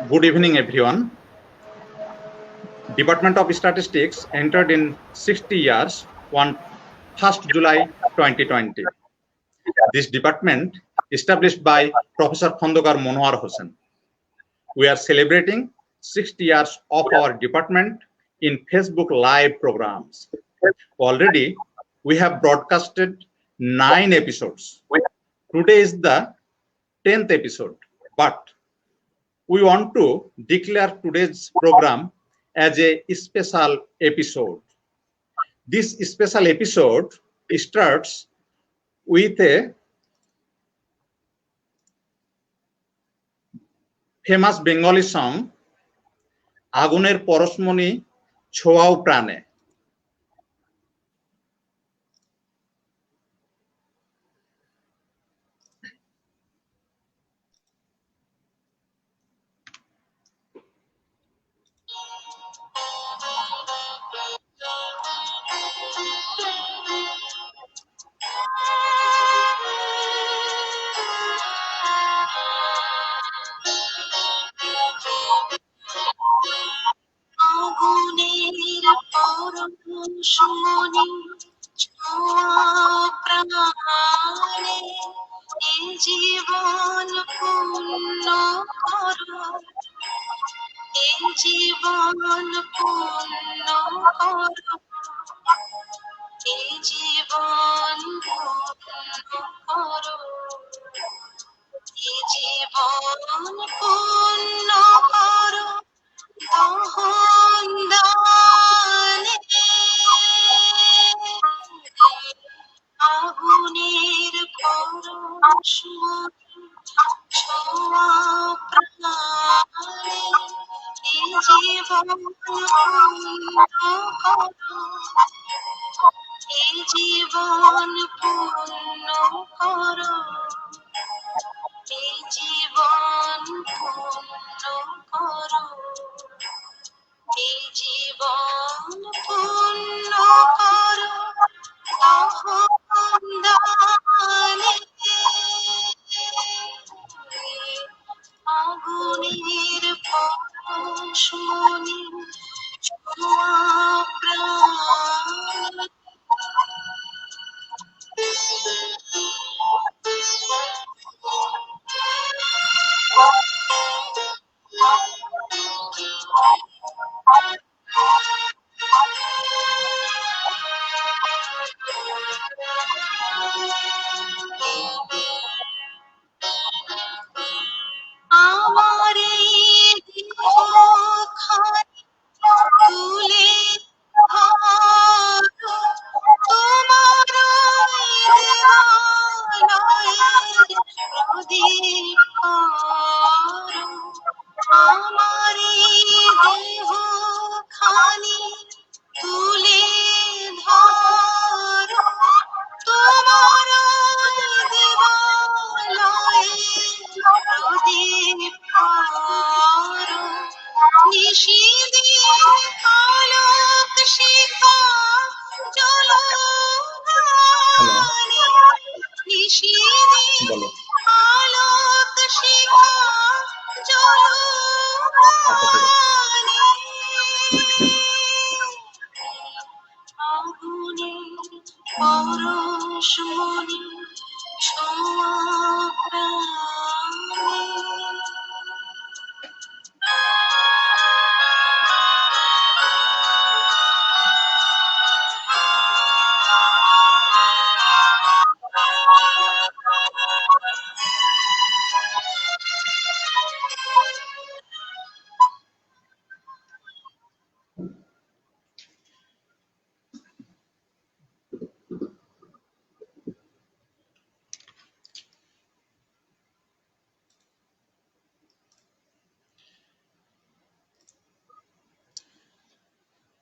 Good evening, everyone. Department of Statistics entered in 60 years on 1st July 2020. This department established by Professor Khondokar Monowar Hossain. We are celebrating 60 years of our department in Facebook Live programs. Already, we have broadcasted 9 episodes. Today is the 10th episode, but we want to declare today's program as a special episode. This special episode starts with a famous Bengali song, Aguner Porosmoni Choao Prane.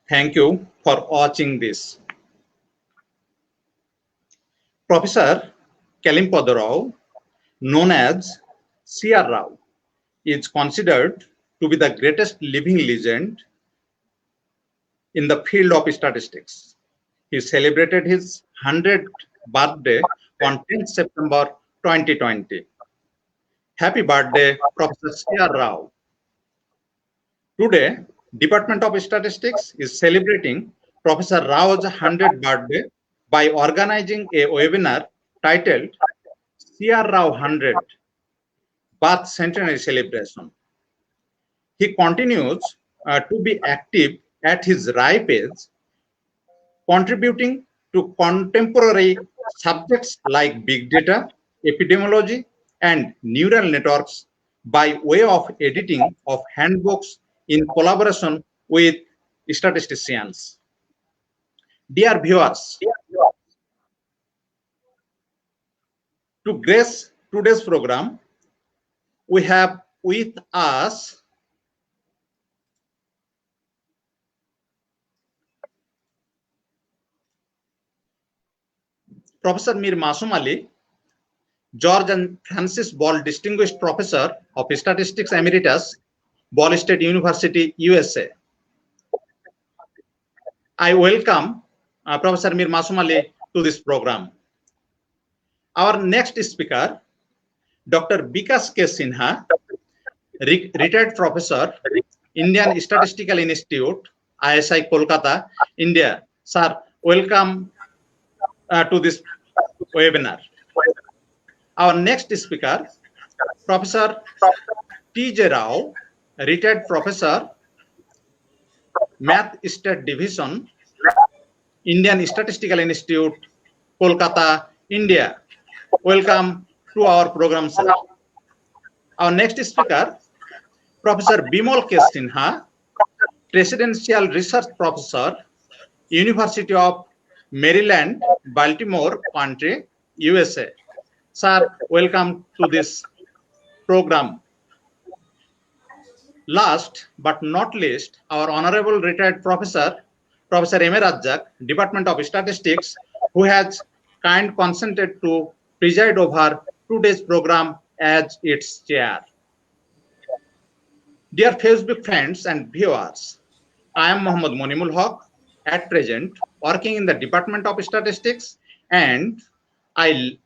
Thank you for watching this. Professor Calyampudi Rao, known as C R Rao, is considered to be the greatest living legend in the field of statistics. He celebrated his 100th birthday on 10th September 2020. Happy birthday, Professor C R Rao. Today, Department of Statistics is celebrating Professor Rao's 100th birthday by organizing a webinar titled C R Rao 100 Birth Centenary Celebration. He continues to be active at his ripe age, contributing to contemporary subjects like big data, epidemiology, and neural networks by way of editing of handbooks in collaboration with statisticians. Dear viewers, to grace today's program, we have with us Professor Mir Masum Ali, George and Francis Ball Distinguished Professor of Statistics Emeritus, Ball State University, USA. I welcome Professor Mir Masum Ali to this program. Our next speaker, Dr. Bikas K. Sinha, retired professor, Indian Statistical Institute, ISI Kolkata, India. Sir, welcome to this webinar. Our next speaker, Professor T.J. Rao, retired professor, Math State Division, Indian Statistical Institute, Kolkata, India. Welcome to our program, sir. Our next speaker, Professor Bimal K. Sinha, Presidential Research Professor, University of Maryland, Baltimore, country, USA. Sir, welcome to this program. Last but not least, our honorable retired professor, Professor M. A. Rajak, Department of Statistics, who has consented to preside over today's program as its chair. Dear Facebook friends and viewers, I am Mohammad Monimul Haq, at present working in the Department of Statistics, and I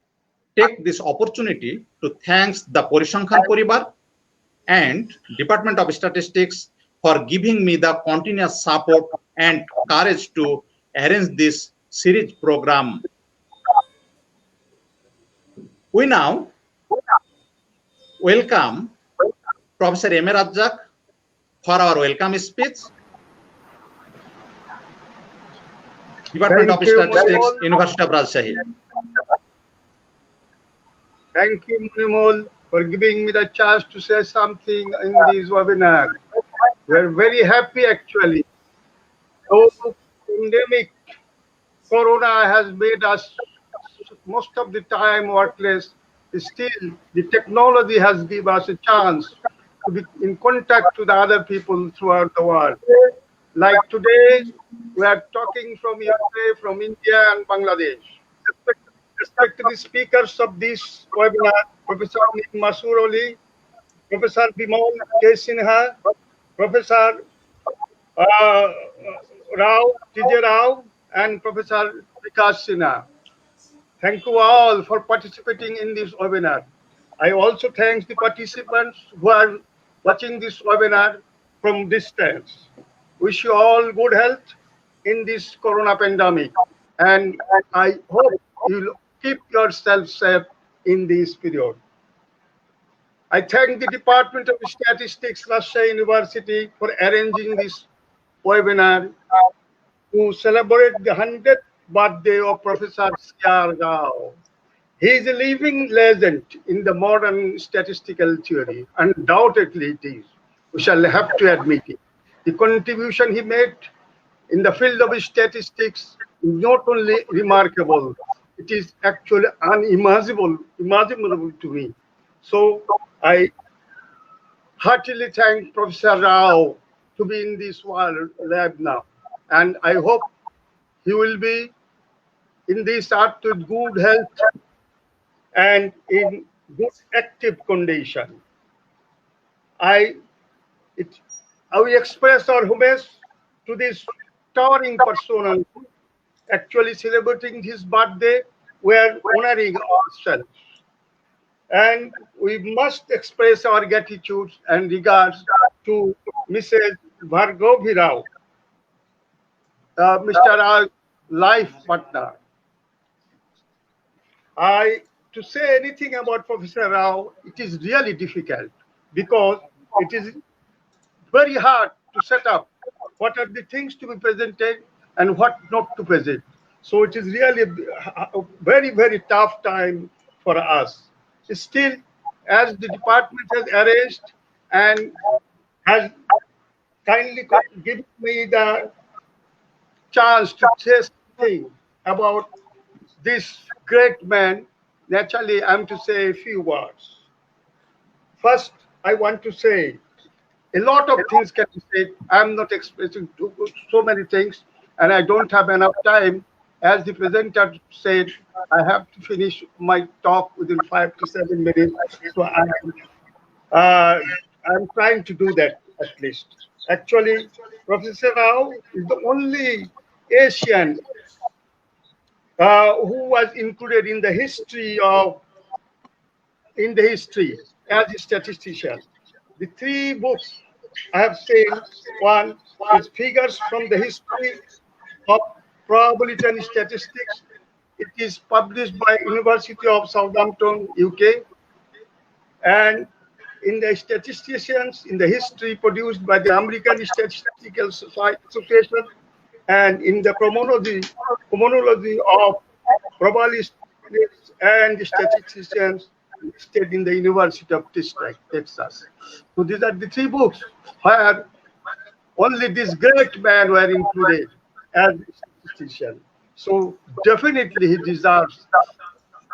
take this opportunity to thank the Porisankhan Poribar and Department of Statistics for giving me the continuous support and courage to arrange this series program. We now welcome Professor M. A. Rajak for our welcome speech. Department of Statistics, University of Rajshahi. Thank you, Munimul, for giving me the chance to say something in this webinar. We're very happy, actually. So, pandemic, Corona has made us most of the time workless. Still, the technology has given us a chance to be in contact with other people throughout the world. Like today, we are talking from USA, from India and Bangladesh. Respect to the speakers of this webinar, Professor Masur Ali, Professor Bimal K. Sinha, Professor Rao, T.J. Rao, and Professor Bikas Sinha. Thank you all for participating in this webinar. I also thank the participants who are watching this webinar from distance. Wish you all good health in this Corona pandemic, and I hope you'll keep yourself safe in this period. I thank the Department of Statistics, Rajshahi University, for arranging this webinar to celebrate the 100th birthday of Professor C R Rao. He is a living legend in the modern statistical theory. Undoubtedly it is. We shall have to admit it. The contribution he made in the field of statistics is not only remarkable, it is actually unimaginable to me. So I heartily thank Professor Rao to be in this world lab now. And I hope he will be in this earth with good health and in good active condition. I will express our homage to this towering person actually celebrating his birthday. We are honoring ourselves. And we must express our gratitude and regards to Mrs. Bhargavi Rao, Mr. Rao's life partner. To say anything about Professor Rao, it is really difficult because it is very hard to set up what are the things to be presented and what not to present. So it is really a very, very tough time for us. Still, as the department has arranged and has kindly given me the chance to say something about this great man, naturally I'm to say a few words. First, I want to say a lot of things can be said. I'm not expressing so many things, and I don't have enough time. As the presenter said, I have to finish my talk within 5 to 7 minutes. So uh, I'm trying to do that at least. Actually, Professor Rao is the only Asian who was included in the history as a statistician. The three books I have seen, one is Figures from the History of Probability and Statistics. It is published by University of Southampton, UK, and in the statisticians in the history produced by the American Statistical Association, and in the chronology of probabilists and statisticians listed in the University of Texas. So these are the three books where only this great man were included as a statistician. So definitely he deserves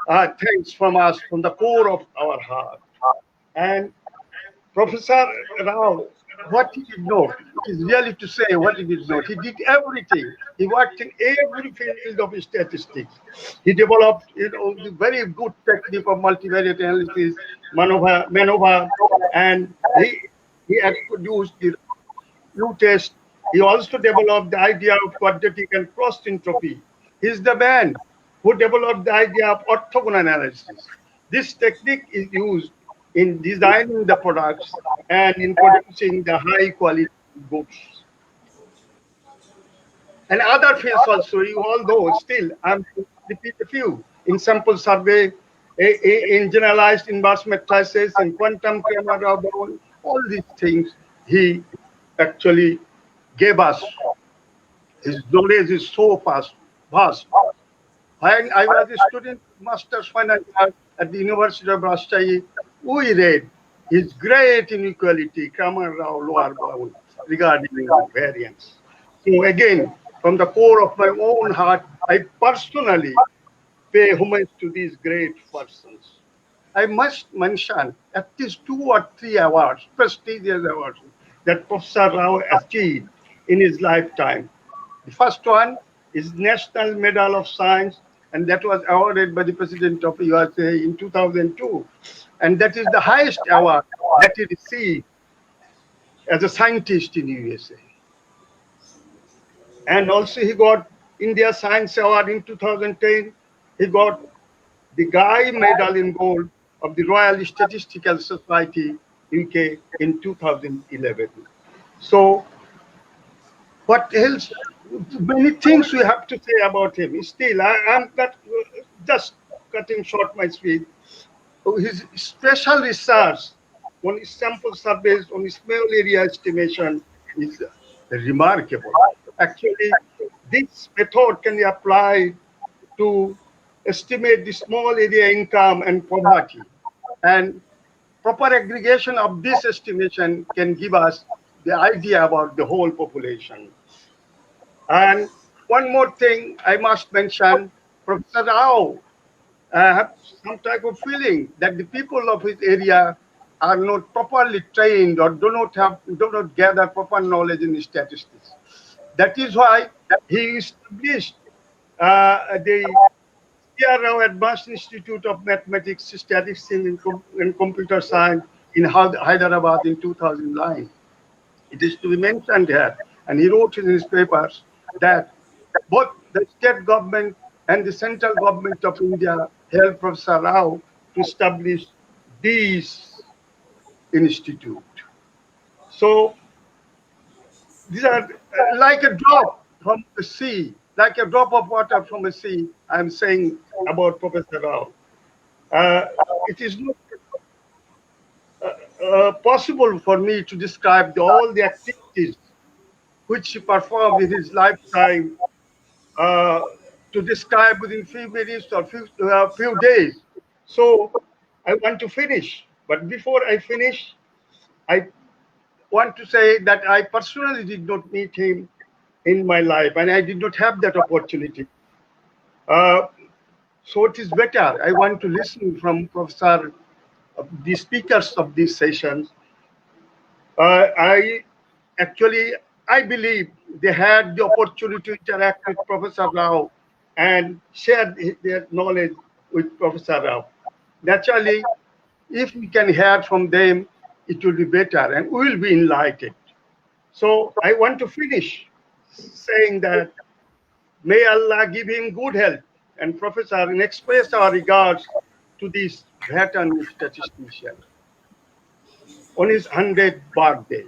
thanks from us from the core of our heart. And Professor Rao, what he did not is really to say what he did not. He did everything. He worked in every field of statistics. He developed, the very good technique of multivariate analysis, MANOVA, and he had produced the U-test. He also developed the idea of quadratic and cross entropy. He's the man who developed the idea of orthogonal analysis. This technique is used in designing the products and in producing the high quality goods. And other fields also, although still I'm repeat a few in sample survey, in generalized inverse matrices, in quantum Cramér-Rao Bound, all these things he actually gave us. His knowledge is so vast. When I was a student, master's final year at the University of Rajshahi, we read his great inequality, Cramér-Rao lower bound, regarding variance. So again, from the core of my own heart, I personally pay homage to these great persons. I must mention at least 2 or 3 awards, prestigious awards, that Professor Rao achieved in his lifetime. The first one is National Medal of Science, and that was awarded by the President of USA in 2002. And that is the highest award that he received as a scientist in USA. And also he got India Science Award in 2010. He got the Guy Medal in Gold of the Royal Statistical Society UK in 2011. So what else? Many things we have to say about him. Still, I'm just cutting short my speech. His special research on sample surveys, on small area estimation is remarkable. Actually, this method can be applied to estimate the small area income and poverty. And proper aggregation of this estimation can give us the idea about the whole population. And one more thing I must mention, Professor Rao have some type of feeling that the people of his area are not properly trained or do not gather proper knowledge in statistics. That is why he established the C R Rao Advanced Institute of Mathematics, Statistics, and Computer Science in Hyderabad in 2009. It is to be mentioned here. And he wrote in his papers that both the state government and the central government of India helped Professor Rao to establish these institute. So These are like a drop from the sea, like a drop of water from a sea. I'm saying about Professor Rao. Uh, it is not possible for me to describe all the activities which he performed in his lifetime uh, to describe within few minutes or few days. So I want to finish. But before I finish, I want to say that I personally did not meet him in my life, and I did not have that opportunity. Uh, so it is better. I want to listen from Professor, the speakers of these sessions. I actually, I believe they had the opportunity to interact with Professor Rao and share their knowledge with Professor Rao. Naturally, if we can hear from them, it will be better and we will be enlightened. So I want to finish saying that may Allah give him good health and Professor and express our regards to this veteran statistician on his 100th birthday.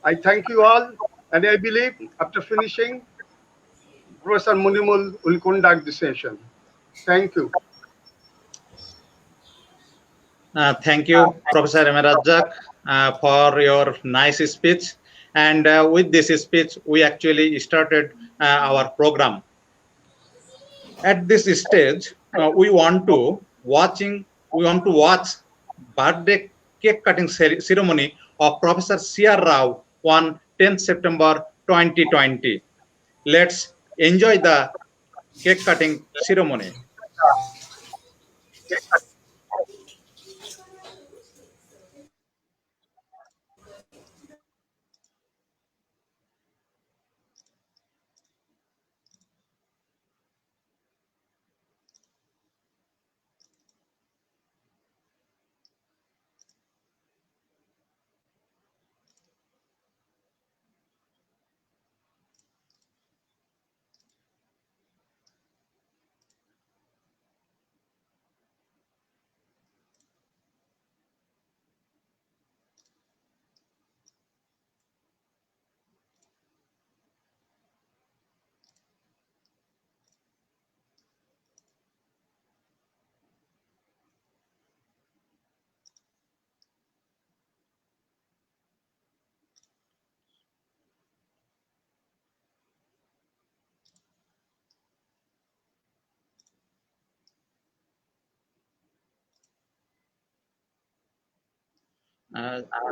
I thank you all, and I believe after finishing, Professor Munimul will conduct the session. Thank you. Thank you, Professor Emerajak, for your nice speech. And with this speech, we actually started our program. At this stage, we want to watch birthday cake cutting ceremony of Professor C R Rao on 10th September 2020. Let's enjoy the cake cutting ceremony.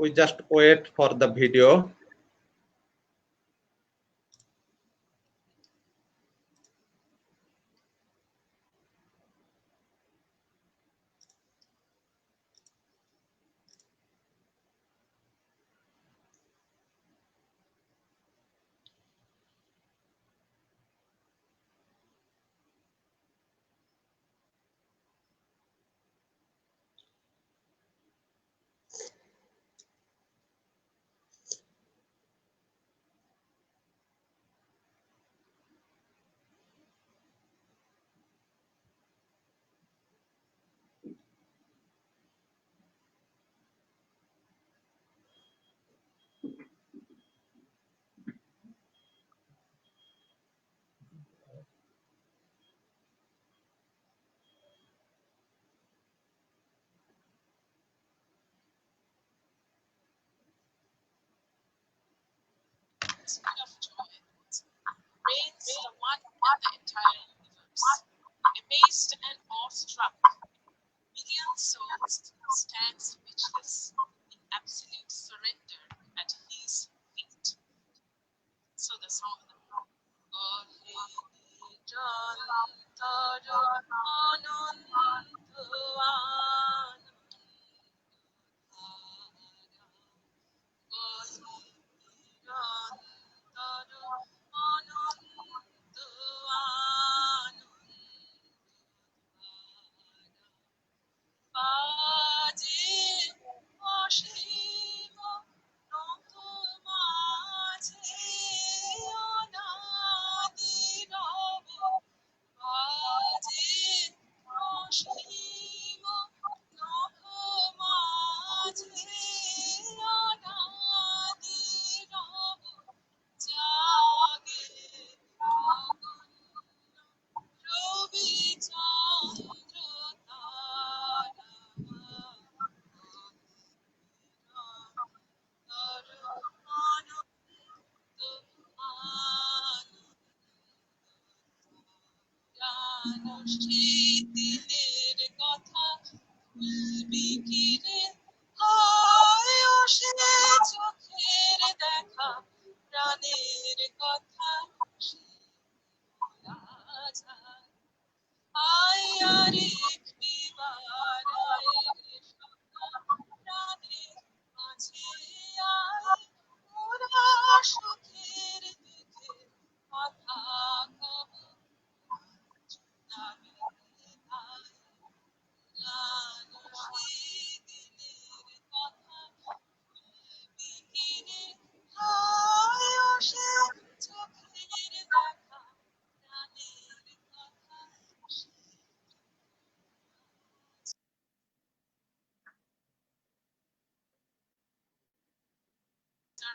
We just wait for the video. Reigns the one in the entire universe. Amazed and awestruck, million souls stand speechless in absolute surrender at his feet. So the song.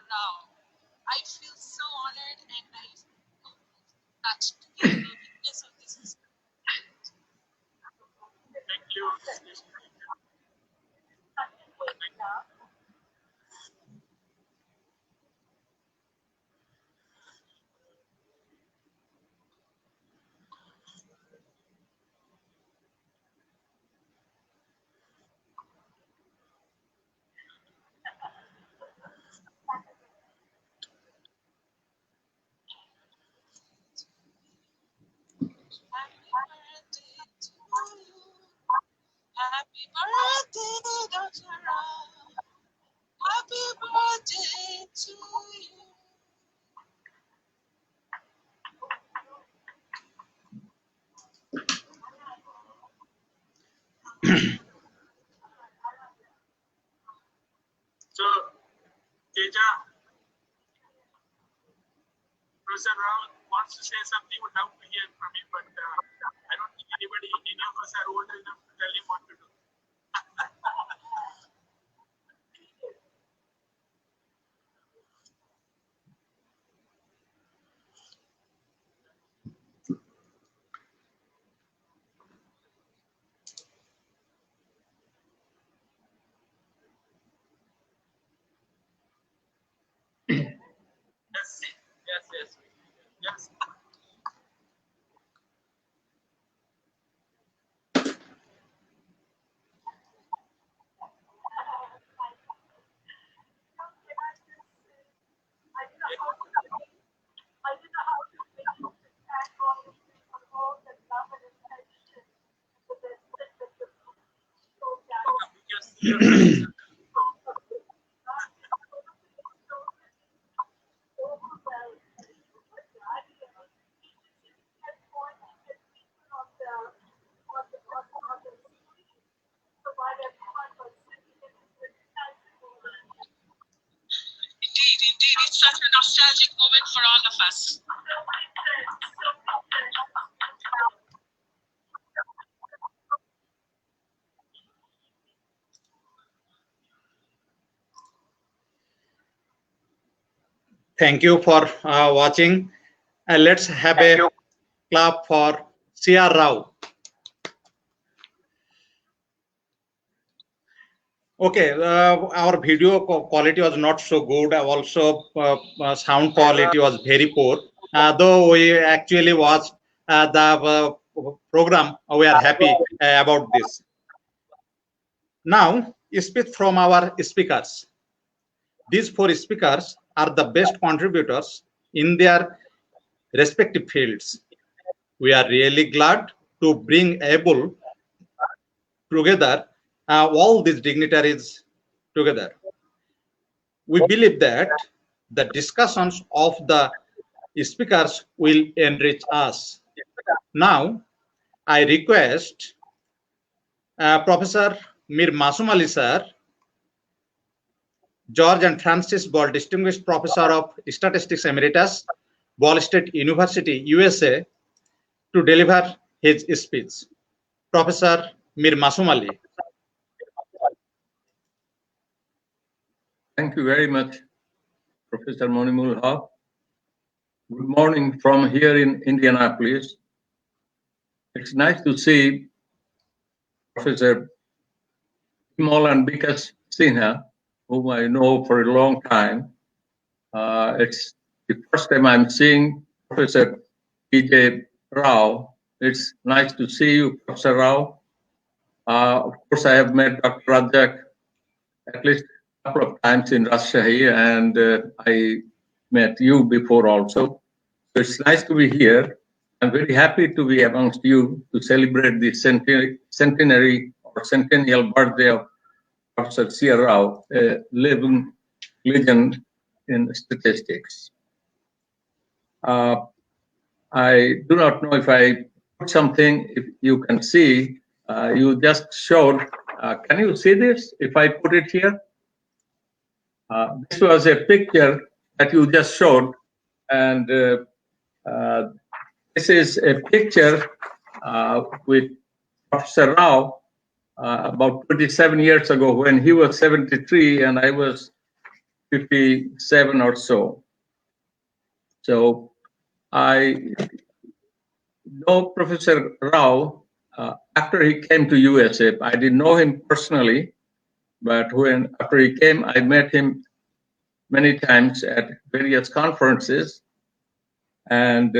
Rao. I feel so honored and touched to be a witness of this. Thank you. Happy birthday, Dr. Rao. Happy birthday to you. So, Teja, Professor Rao wants to say something. Would love to hear from him, but I don't think any of us are old enough to tell him what to do. Yes. Yes. Indeed, it's such a nostalgic moment for all of us. Thank you for watching. Let's have a clap for C R Rao. Okay, our video quality was not so good. Also, sound quality was very poor. Though we actually watched the program, we are happy about this. Now, speak from our speakers. These 4 speakers are the best contributors in their respective fields. We are really glad to bring able together all these dignitaries together. We believe that the discussions of the speakers will enrich us. Now, I request Professor Mir Masum Ali sir, George and Francis Ball, Distinguished Professor of Statistics Emeritus, Ball State University, USA, to deliver his speech. Professor Mir Masum Ali. Thank you very much, Professor Monimul Haq. Good morning from here in Indianapolis. It's nice to see Professor Bimal and Vikas Sinha, whom I know for a long time. It's the first time I'm seeing Professor P.J. Rao It's nice to see you, Professor Rao. Of course, I have met Dr. Rajak at least a couple of times in Rajshahi, and I met you before also. So it's nice to be here. I'm very happy to be amongst you to celebrate the centenary or centennial birthday of Professor C R Rao, a living legend in statistics. I do not know if I put something, if you can see, you just showed, can you see this if I put it here? This was a picture that you just showed, and this is a picture with Professor Rao about 27 years ago when he was 73 and I was 57 or so. So I know Professor Rao after he came to USA. I didn't know him personally, but after he came, I met him many times at various conferences, and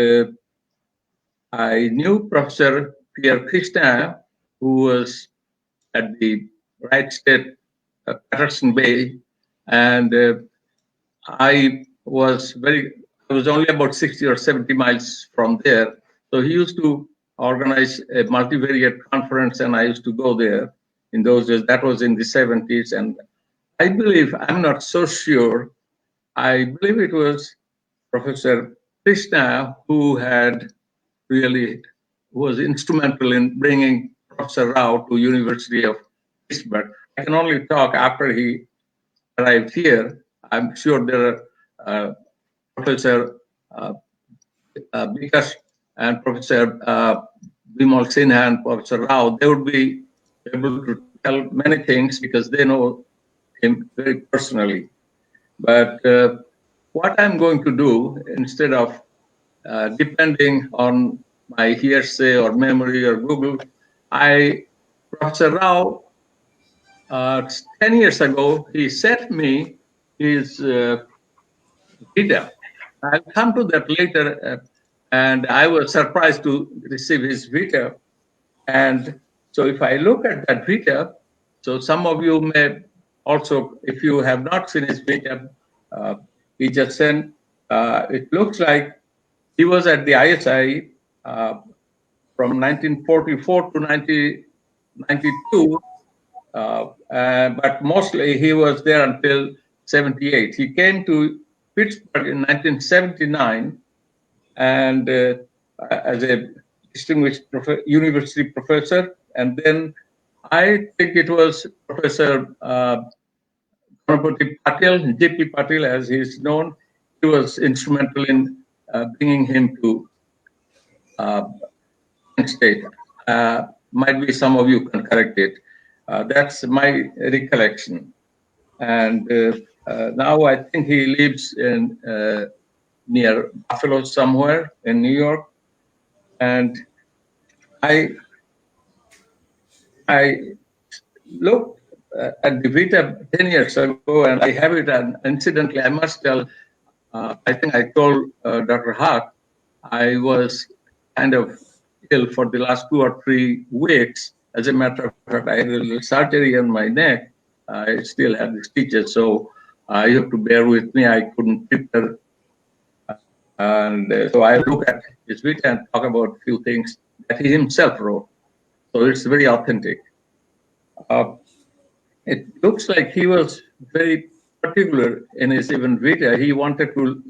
I knew Professor Pierre Christin, who was at the Wright State Patterson Bay, and I was only about 60 or 70 miles from there. So he used to organize a multivariate conference, and I used to go there in those days. That was in the 70s, and I believe, I'm not so sure, I believe it was Professor Krishna who was instrumental in bringing Professor Rao to University of Pittsburgh. I can only talk after he arrived here. I'm sure there are Professor Vikas and Professor Bimal Sinha and Professor Rao. They would be able to tell many things because they know him very personally. But what I'm going to do, instead of depending on my hearsay or memory or Google, Professor Rao, 10 years ago, he sent me his vita. I'll come to that later, and I was surprised to receive his vita. And so if I look at that vita, so some of you may also, if you have not seen his vita, he just sent, it looks like he was at the ISI from 1944 to 1992, but mostly he was there until 78. He came to Pittsburgh in 1979 and as a distinguished university professor, and then I think it was Professor Calyampudi Patil, J.P. Patil as he is known. He was instrumental in bringing him to state. Might be some of you can correct it. That's my recollection. And now I think he lives in near Buffalo somewhere in New York. And I looked at the vita 10 years ago, and I have it. And incidentally, I must tell, I think I told Dr. Hart, I was kind of ill for the last 2 or 3 weeks. As a matter of fact, I had a little surgery on my neck. I still have the stitches, so you have to bear with me. I couldn't prepare. And so I look at his vita and talk about a few things that he himself wrote. So it's very authentic. It looks like he was very particular in his even vita. He wanted the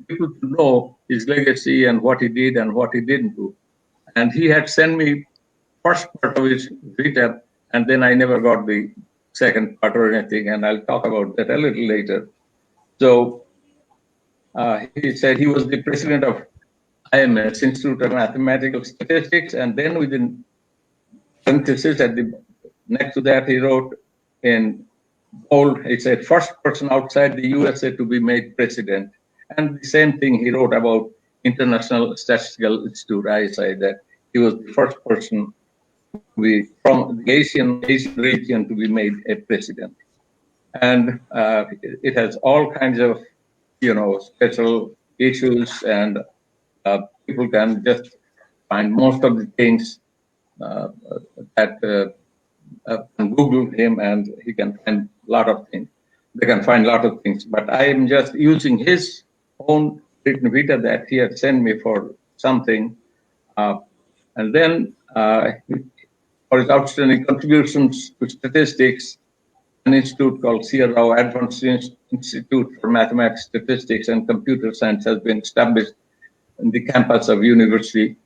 people to know his legacy and what he did and what he didn't do. And he had sent me first part of his vita, and then I never got the second part or anything, and I'll talk about that a little later. So he said he was the president of IMS, Institute of Mathematical Statistics, and then within parentheses next to that he wrote in bold, he said, first person outside the USA to be made president. And the same thing he wrote about International Statistical Institute, ISI, that he was the first person from the Asian region to be made a president. And it has all kinds of, special issues and people can just find most of the things that Google him, and he can find a lot of things. They can find a lot of things, but I am just using his own written vita that he had sent me for something, and then for his outstanding contributions to statistics, an institute called C R Rao Advanced Institute for Mathematics, Statistics, and Computer Science has been established in the campus of University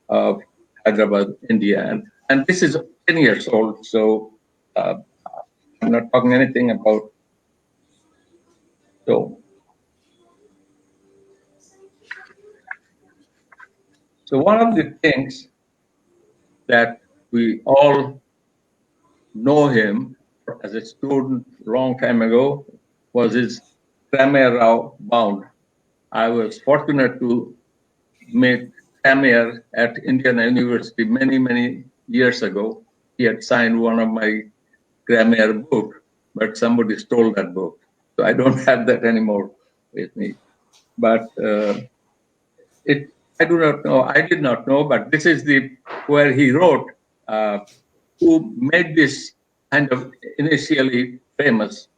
of Hyderabad, India, and this is 10 years old. So I'm not talking anything about. So one of the things that we all know him as a student long time ago was his Cramér-Rao Bound. I was fortunate to meet Cramér at Indiana University many years ago. He had signed one of my Cramér book, but somebody stole that book. So I don't have that anymore with me. But I do not know. I did not know, but this is where he wrote, who made this kind of initially famous.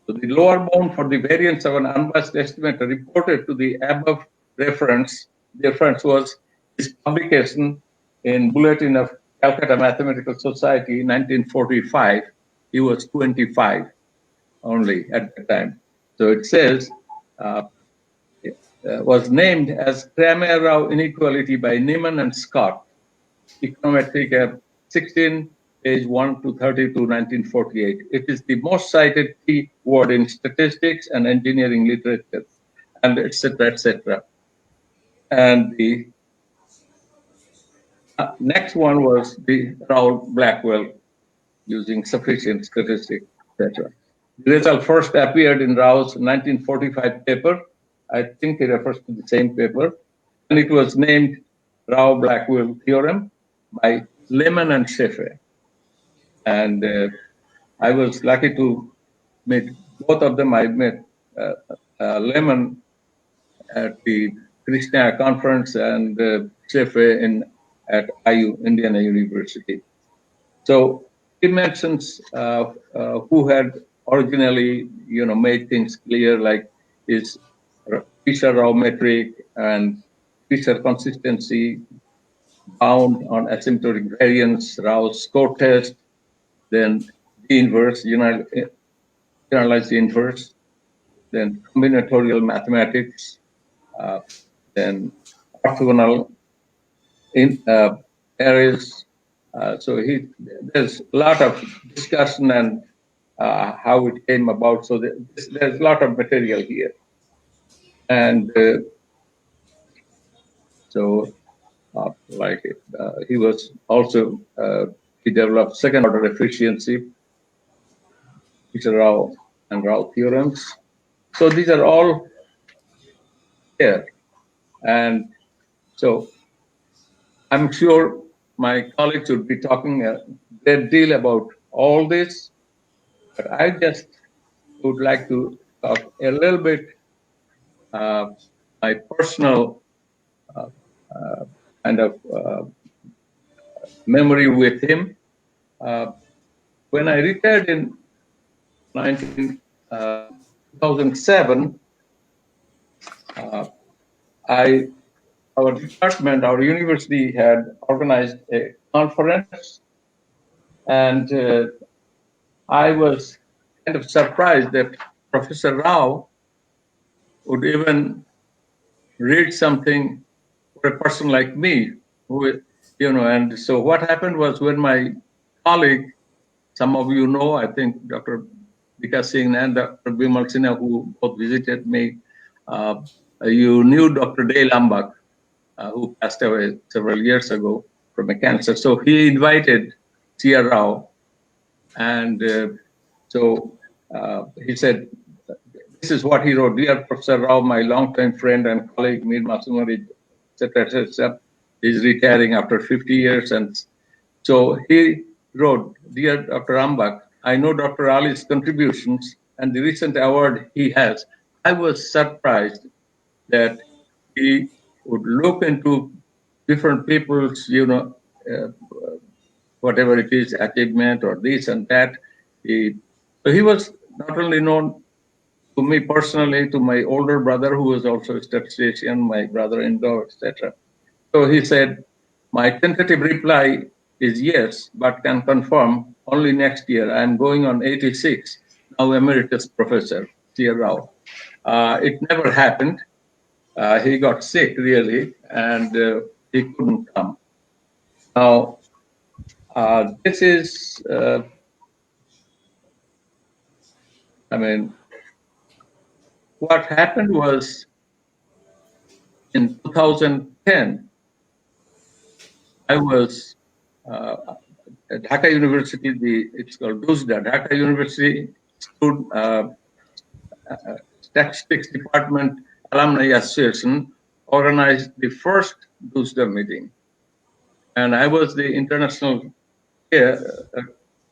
So the lower bound for the variance of an unbiased estimator reported to the above reference. The reference was his publication in Bulletin of Calcutta Mathematical Society in 1945. He was 25 only at the time. So it says, was named as Cramér-Rao Inequality by Niemann and Scott, Econometric 16, page 1 to 32, 1948. It is the most cited key word in statistics and engineering literature, and etc., etc. And the next one was the Rao-Blackwell using sufficient statistics, etc. The result first appeared in Rao's 1945 paper. I think it refers to the same paper, and it was named Rao-Blackwell theorem by Lehmann and Scheffé. And I was lucky to meet both of them. I met Lehmann at the Krishna conference and Scheffé at IU, Indiana University. So he mentions who had originally, made things clear, like his Fisher-Rao metric and Fisher consistency, bound on asymptotic variance, Rao's score test, then the inverse, generalized inverse, then combinatorial mathematics, then orthogonal arrays. So there's a lot of discussion and how it came about. So there's a lot of material here. And he was also, he developed second order efficiency, Fisher-Rao and Rao theorems. So these are all there. And so I'm sure my colleagues would be talking a great deal about all this, but I just would like to talk a little bit my personal kind of memory with him. When I retired in 2007, our department, our university had organized a conference, and I was kind of surprised that Professor Rao would even read something for a person like me, who, and so what happened was when my colleague, some of you know, I think Dr. Vikas Singh and Dr. Bimal Sinha, who both visited me, you knew Dr. Dale Ambak, who passed away several years ago from a cancer. So he invited C R Rao, and so he said, this is what he wrote: "Dear Professor Rao, my longtime friend and colleague Mir Masumari, etc., etc., is retiring after 50 years." And so he wrote, "Dear Dr. Ambak, I know Dr. Ali's contributions and the recent award he has. I was surprised that he would look into different people's, whatever it is, achievement or this and that. So he was not only known to me personally, to my older brother, who was also a statistician, my brother-in-law, etc. So he said, my tentative reply is yes, but can confirm only next year. I'm going on 86, now emeritus professor, C R Rao. It never happened. He got sick, really, and he couldn't come. Now, this is, what happened was in 2010, I was at Dhaka University, it's called DUSDA, Dhaka University Statistics Department Alumni Association organized the first DUSDA meeting. And I was the international chair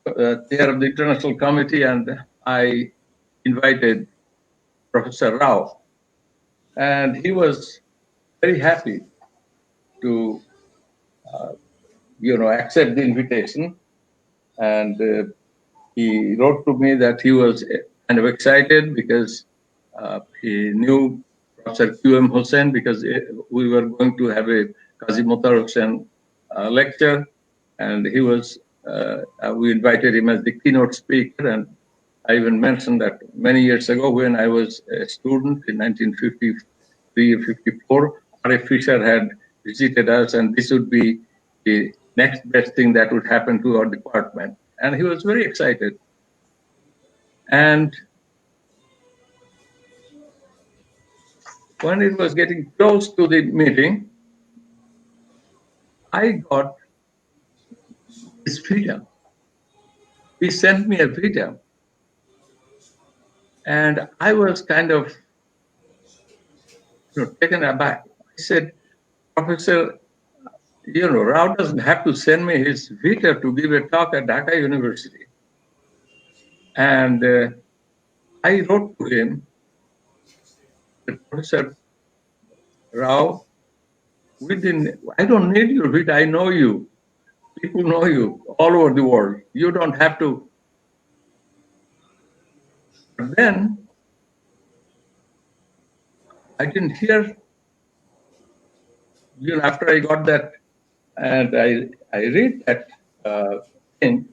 of the international committee, and I invited Professor Rao. And he was very happy to, accept the invitation. And he wrote to me that he was kind of excited because he knew Professor Q.M. Hussain, because we were going to have a Qazi Muhtar Hussain lecture, and he was, we invited him as the keynote speaker. And I even mentioned that many years ago when I was a student in 1953 or 54, R.A. Fisher had visited us, and this would be the next best thing that would happen to our department. And he was very excited. And when it was getting close to the meeting, I got this video. He sent me a video. And I was kind of taken aback. I said, Professor, Rao doesn't have to send me his video to give a talk at Dhaka University. And I wrote to him, Professor Rao, I don't need your video, I know you. People know you all over the world. You don't have to. But then I didn't hear, after I got that, and I read that thing,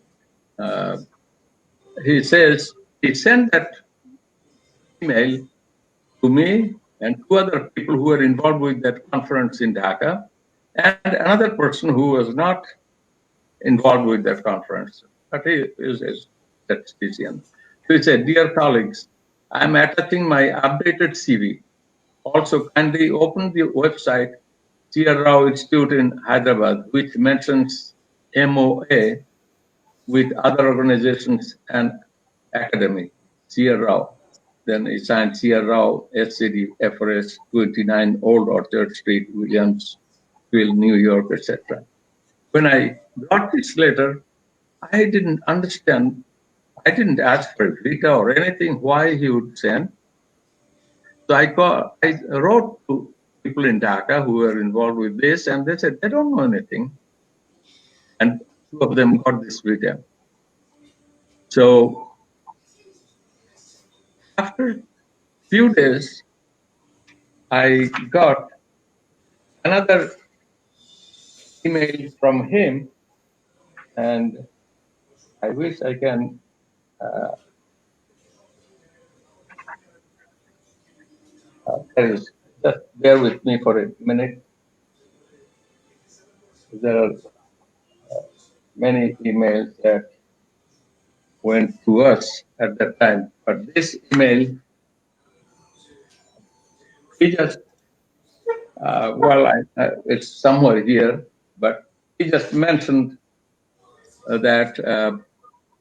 he says, he sent that email to me and two other people who were involved with that conference in Dhaka, and another person who was not involved with that conference, but he is a statistician. So he said, dear colleagues, I'm attaching my updated CV. Also, kindly open the website C R Rao Institute in Hyderabad, which mentions MOA with other organizations and academy, C R Rao. Then he signed C R Rao, SCD, FRS 29, Old Orchard Street, Williamsville, New York, etc. When I got this letter, I didn't understand. I didn't ask for a visa or anything why he would send. So I wrote to people in Dhaka who were involved with this, and they said they don't know anything. And two of them got this video. So after a few days, I got another email from him, and I wish I can just bear with me for a minute. There are many emails that went to us at that time, but this email, he just, it's somewhere here, but he just mentioned that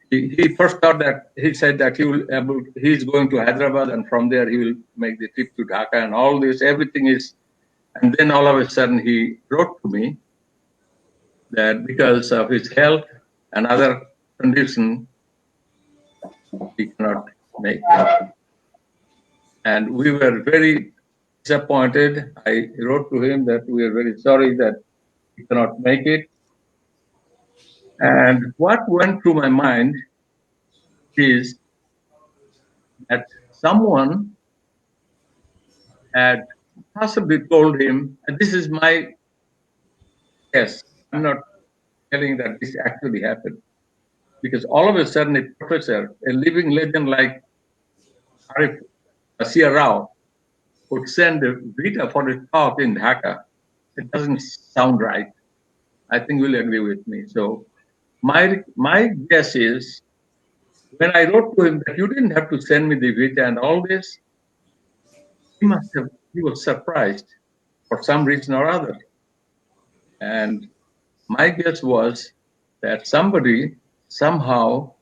he first thought that he said that he's going to Hyderabad, and from there he will make the trip to Dhaka, and all this, everything is, and then all of a sudden he wrote to me that because of his health and other condition, he cannot make it. And we were very disappointed. I wrote to him that we are very sorry that he cannot make it. And what went through my mind is that someone had possibly told him, and this is my guess, I'm not telling that this actually happened, because all of a sudden a professor, a living legend like C R Rao, would send a Vita for a talk in Dhaka. It doesn't sound right. I think you'll agree with me. So my guess is, when I wrote to him that you didn't have to send me the Vita and all this, he was surprised for some reason or other. And my guess was that somebody somehow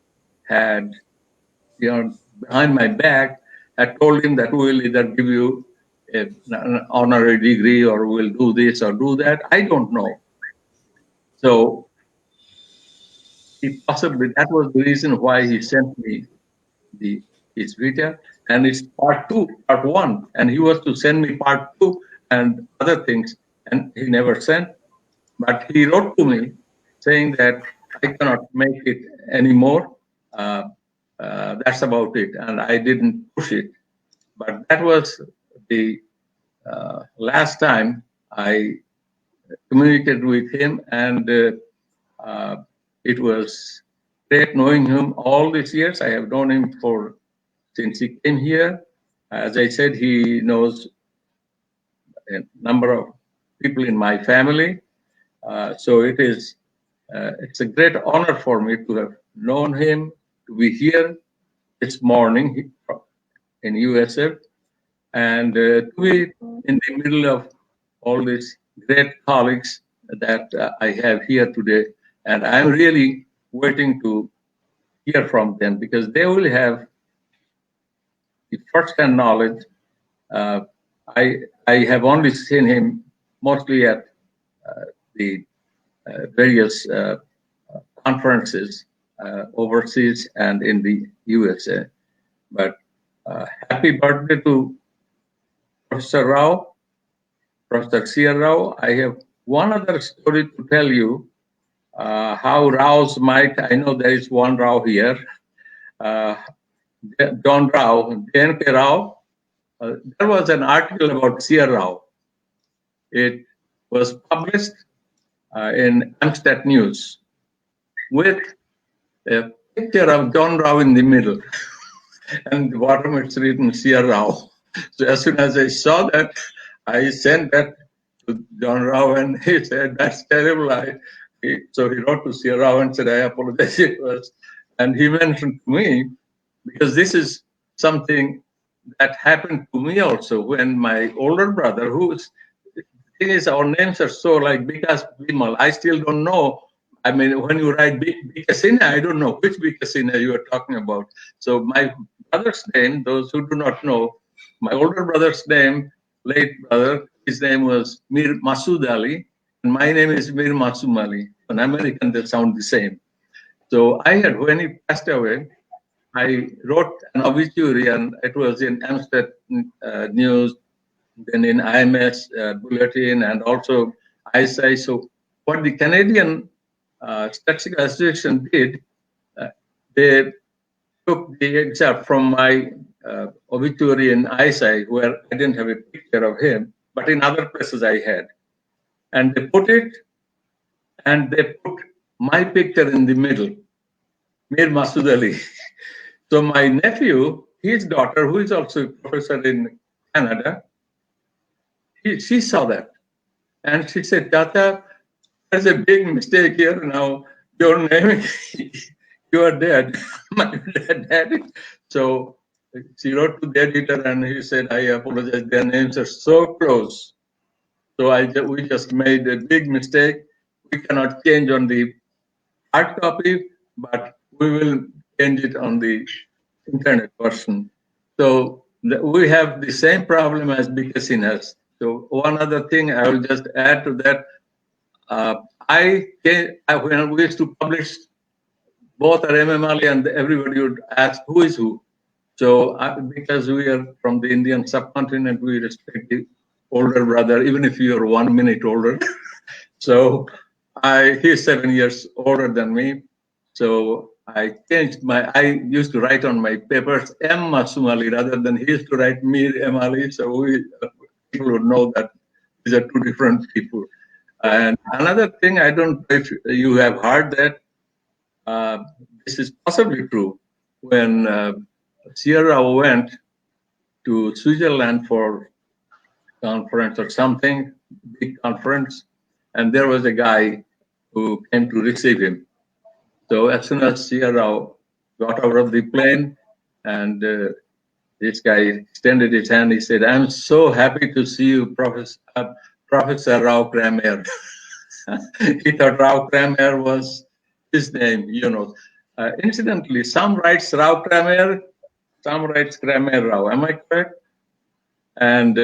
had, behind my back, had told him that we will either give you an honorary degree or we'll do this or do that. I don't know. So possibly that was the reason why he sent me his Vita, and it's part 1, and he was to send me part 2 and other things, and he never sent. But he wrote to me saying that I cannot make it anymore. That's about it, and I didn't push it. But that was the last time I communicated with him, and it was great knowing him all these years. I have known him since he came here. As I said, he knows a number of people in my family. So it's a great honor for me to have known him, to be here this morning in USF, and to be in the middle of all these great colleagues that I have here today. And I'm really waiting to hear from them, because they will have the first-hand knowledge. I have only seen him mostly at the various conferences overseas and in the USA. But happy birthday to Professor Rao, Professor C R Rao. I have one other story to tell you, how Raos might, I know there is one Rao here, John Rao, J.N.K. Rao. There was an article about C R Rao. It was published in Amstead News with a picture of John Rao in the middle, and the bottom it's written C R Rao. So as soon as I saw that, I sent that to John Rao, and he said, "That's terrible." So he wrote to C R Rao and said, "I apologize." And he mentioned to me, because this is something that happened to me also when my older brother, the thing is, our names are so like Bikas Bimal. I still don't know. I mean, when you write Bikasina, I don't know which Bikasina you are talking about. So my brother's name, those who do not know, my older brother's name, late brother, his name was Mir Masood Ali, and my name is Mir Masum Ali. An American, they sound the same. So when he passed away, I wrote an obituary, and it was in Amstead News, then in IMS Bulletin, and also ISI. So what the Canadian Statistical Association did, they took the excerpt from my obituary in ISI, where I didn't have a picture of him, but in other places I had. And they put it, and they put my picture in the middle, Mir Masood Ali. So my nephew, his daughter, who is also a professor in Canada, she saw that. And she said, "Tata, there's a big mistake here now. Your name, you are dead." My dad. So she wrote to the editor, and he said, "I apologize. Their names are so close. So we just made a big mistake. We cannot change on the hard copy, but we will change it on the internet version." So we have the same problem as Bikasin has. So one other thing I will just add to that. When we used to publish, both our MMLE and everybody would ask who is who. So because we are from the Indian subcontinent, we respect the older brother, even if you are 1 minute older. So he's 7 years older than me. So I used to write on my papers M. Masumali rather than he used to write Mir Emali. So people would know that these are two different people. And another thing, I don't know if you have heard that this is possibly true. When C R Rao went to Switzerland for conference or something, big conference, and there was a guy who came to receive him. So as soon as C R Rao got out of the plane, and this guy extended his hand, he said, "I'm so happy to see you, Professor Rao Cramér." He thought Rao Cramér was his name, you know. Incidentally, some writes Rao Cramér, some writes Cramér-Rao. Am I correct? And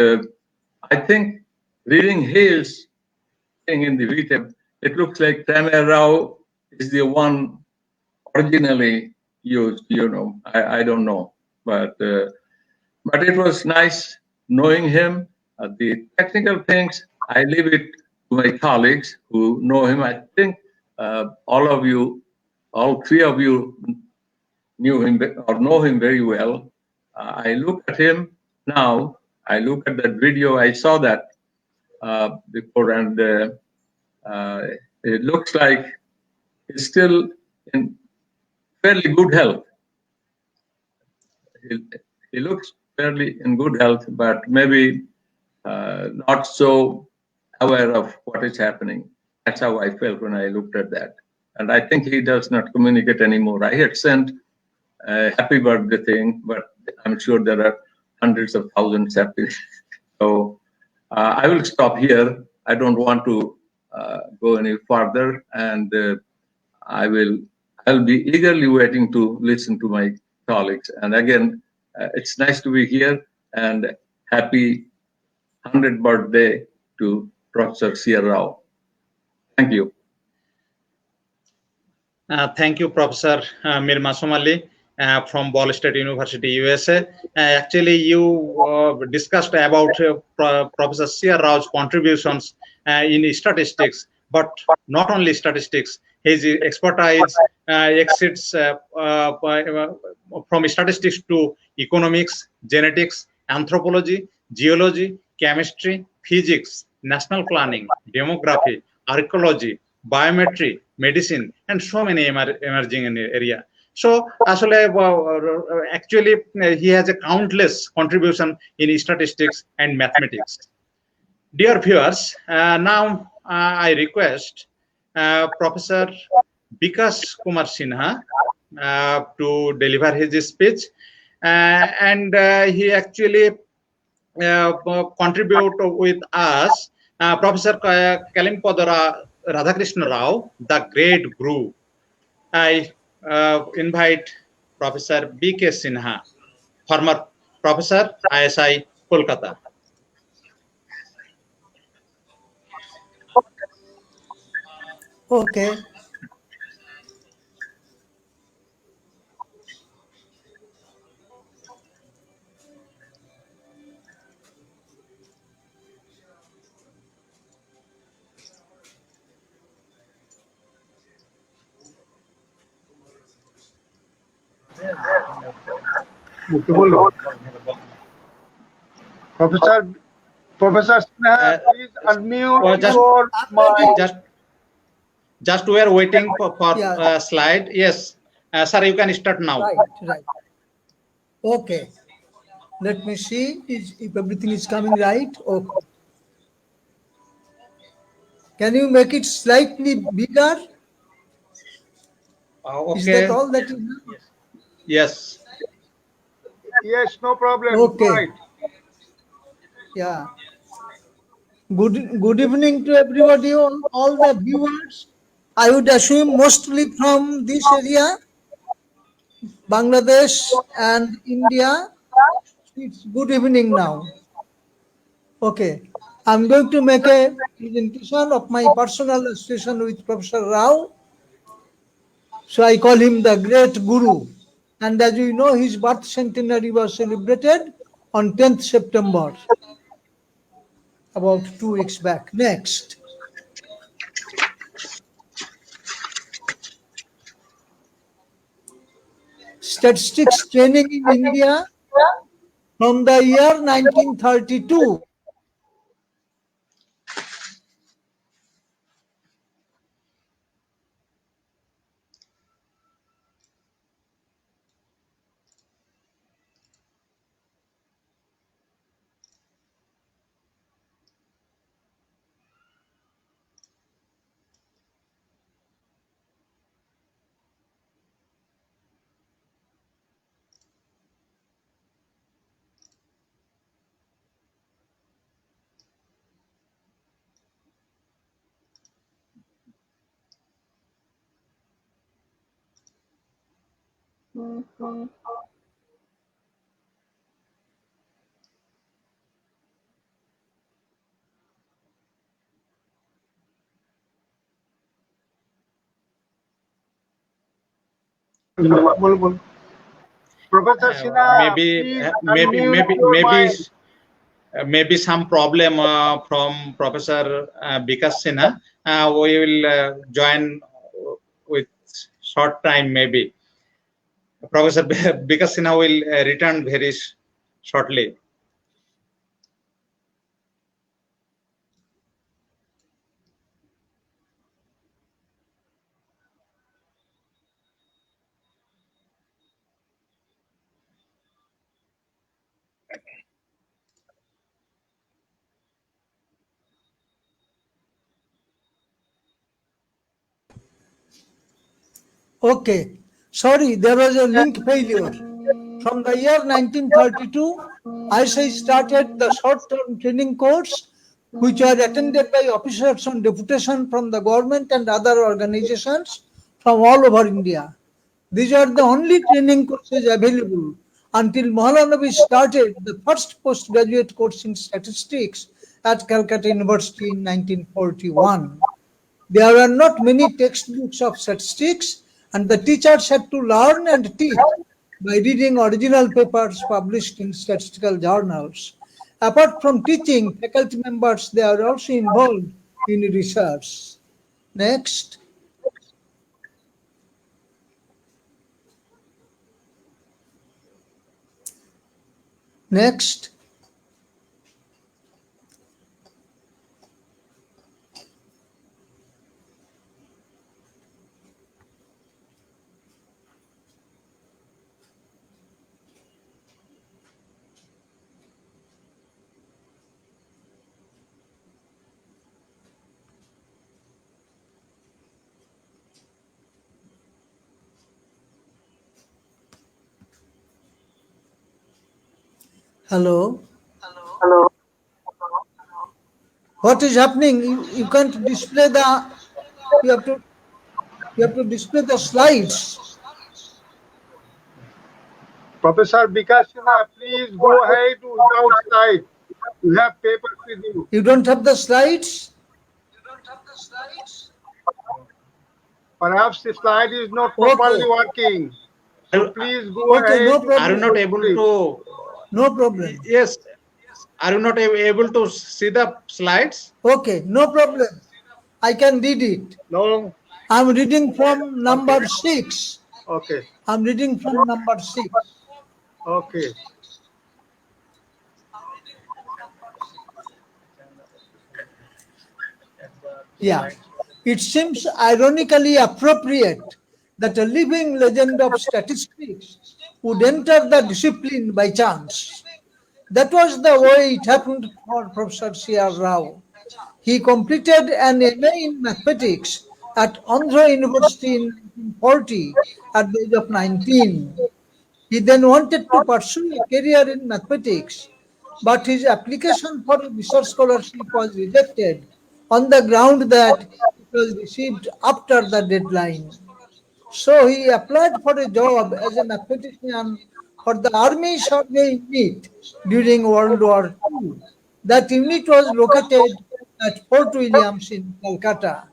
I think reading his thing in the Vita, it looks like Cramér-Rao is the one originally used, you know. I don't know. But it was nice knowing him. The technical things, I leave it to my colleagues who know him. I think all three of you knew him or know him very well. I look at him now. I look at that video. I saw that before, and it looks like he's still in fairly good health. He looks fairly in good health, but maybe not so aware of what is happening. That's how I felt when I looked at that. And I think he does not communicate anymore. I had sent a happy birthday thing, but I'm sure there are hundreds of thousands happy. So I will stop here. I don't want to go any further, and I'll be eagerly waiting to listen to my colleagues. And again, it's nice to be here, and happy 100th birthday to Professor C R Rao. Thank you. Thank you, Professor Mir Masumali from Ball State University, USA. Actually, you discussed about Professor C R Rao's contributions in statistics, but not only statistics. His expertise exceeds from statistics to economics, genetics, anthropology, geology, chemistry, physics, national planning, demography, archaeology, biometry, medicine, and so many emerging in the area. So actually he has a countless contribution in statistics and mathematics. Dear viewers, now I request Professor Bikas Kumar Sinha to deliver his speech, and he actually contribute with us Professor Calyampudi Radhakrishna Rao, the great guru. I invite Professor B.K. Sinha, former Professor, ISI, Kolkata. Okay. Professor Sinha, please unmute your mic. Just we are waiting for Yeah. slide. Yes, sir, you can start now. Right. Okay. Let me see if everything is coming right. Okay. Can you make it slightly bigger? Okay. Is that all that you know? Yes. Yes, no problem. Okay. Right. Yeah. Good evening to everybody, all the viewers. I would assume mostly from this area, Bangladesh and India. It's good evening now. Okay. I'm going to make a presentation of my personal association with Professor Rao. So I call him the great guru. And as you know, his birth centenary was celebrated on 10th September, about 2 weeks back. Next. Statistics training in India from the year 1932. Professor Sinha, please unmute your mic. Maybe some problem from Professor Bikas Sinha. We will join with short time maybe. Professor Bikas Sinha will return very shortly. Okay, sorry, there was a link failure. From the year 1932, ISI started the short-term training course, which are attended by officers on deputation from the government and other organizations from all over India. These are the only training courses available until Mahalanabi started the first postgraduate course in statistics at Calcutta University in 1941. There were not many textbooks of statistics, and the teachers had to learn and teach by reading original papers published in statistical journals. Apart from teaching, faculty members they are also involved in research. Next. Next. Hello. Hello. What is happening? You can't display the. You have to display the slides. Professor Bikas Sinha, please go ahead without slide. You have papers with you. You don't have the slides? Perhaps the slide is not properly working. So please go Okay, ahead. no problem. Are you not able to? No problem. Yes. Are you not able to see the slides? Okay, no problem. I can read it. No. I'm reading from number 6. Okay. I'm reading from number 6. Okay. Yeah. It seems ironically appropriate that a living legend of statistics would enter the discipline by chance. That was the way it happened for Professor C R Rao. He completed an MA in mathematics at Andhra University in 1940 at the age of 19. He then wanted to pursue a career in mathematics, but his application for a research scholarship was rejected on the ground that it was received after the deadline. So he applied for a job as a mathematician for the Army Survey Unit during World War II. That unit was located at Fort Williams in Calcutta.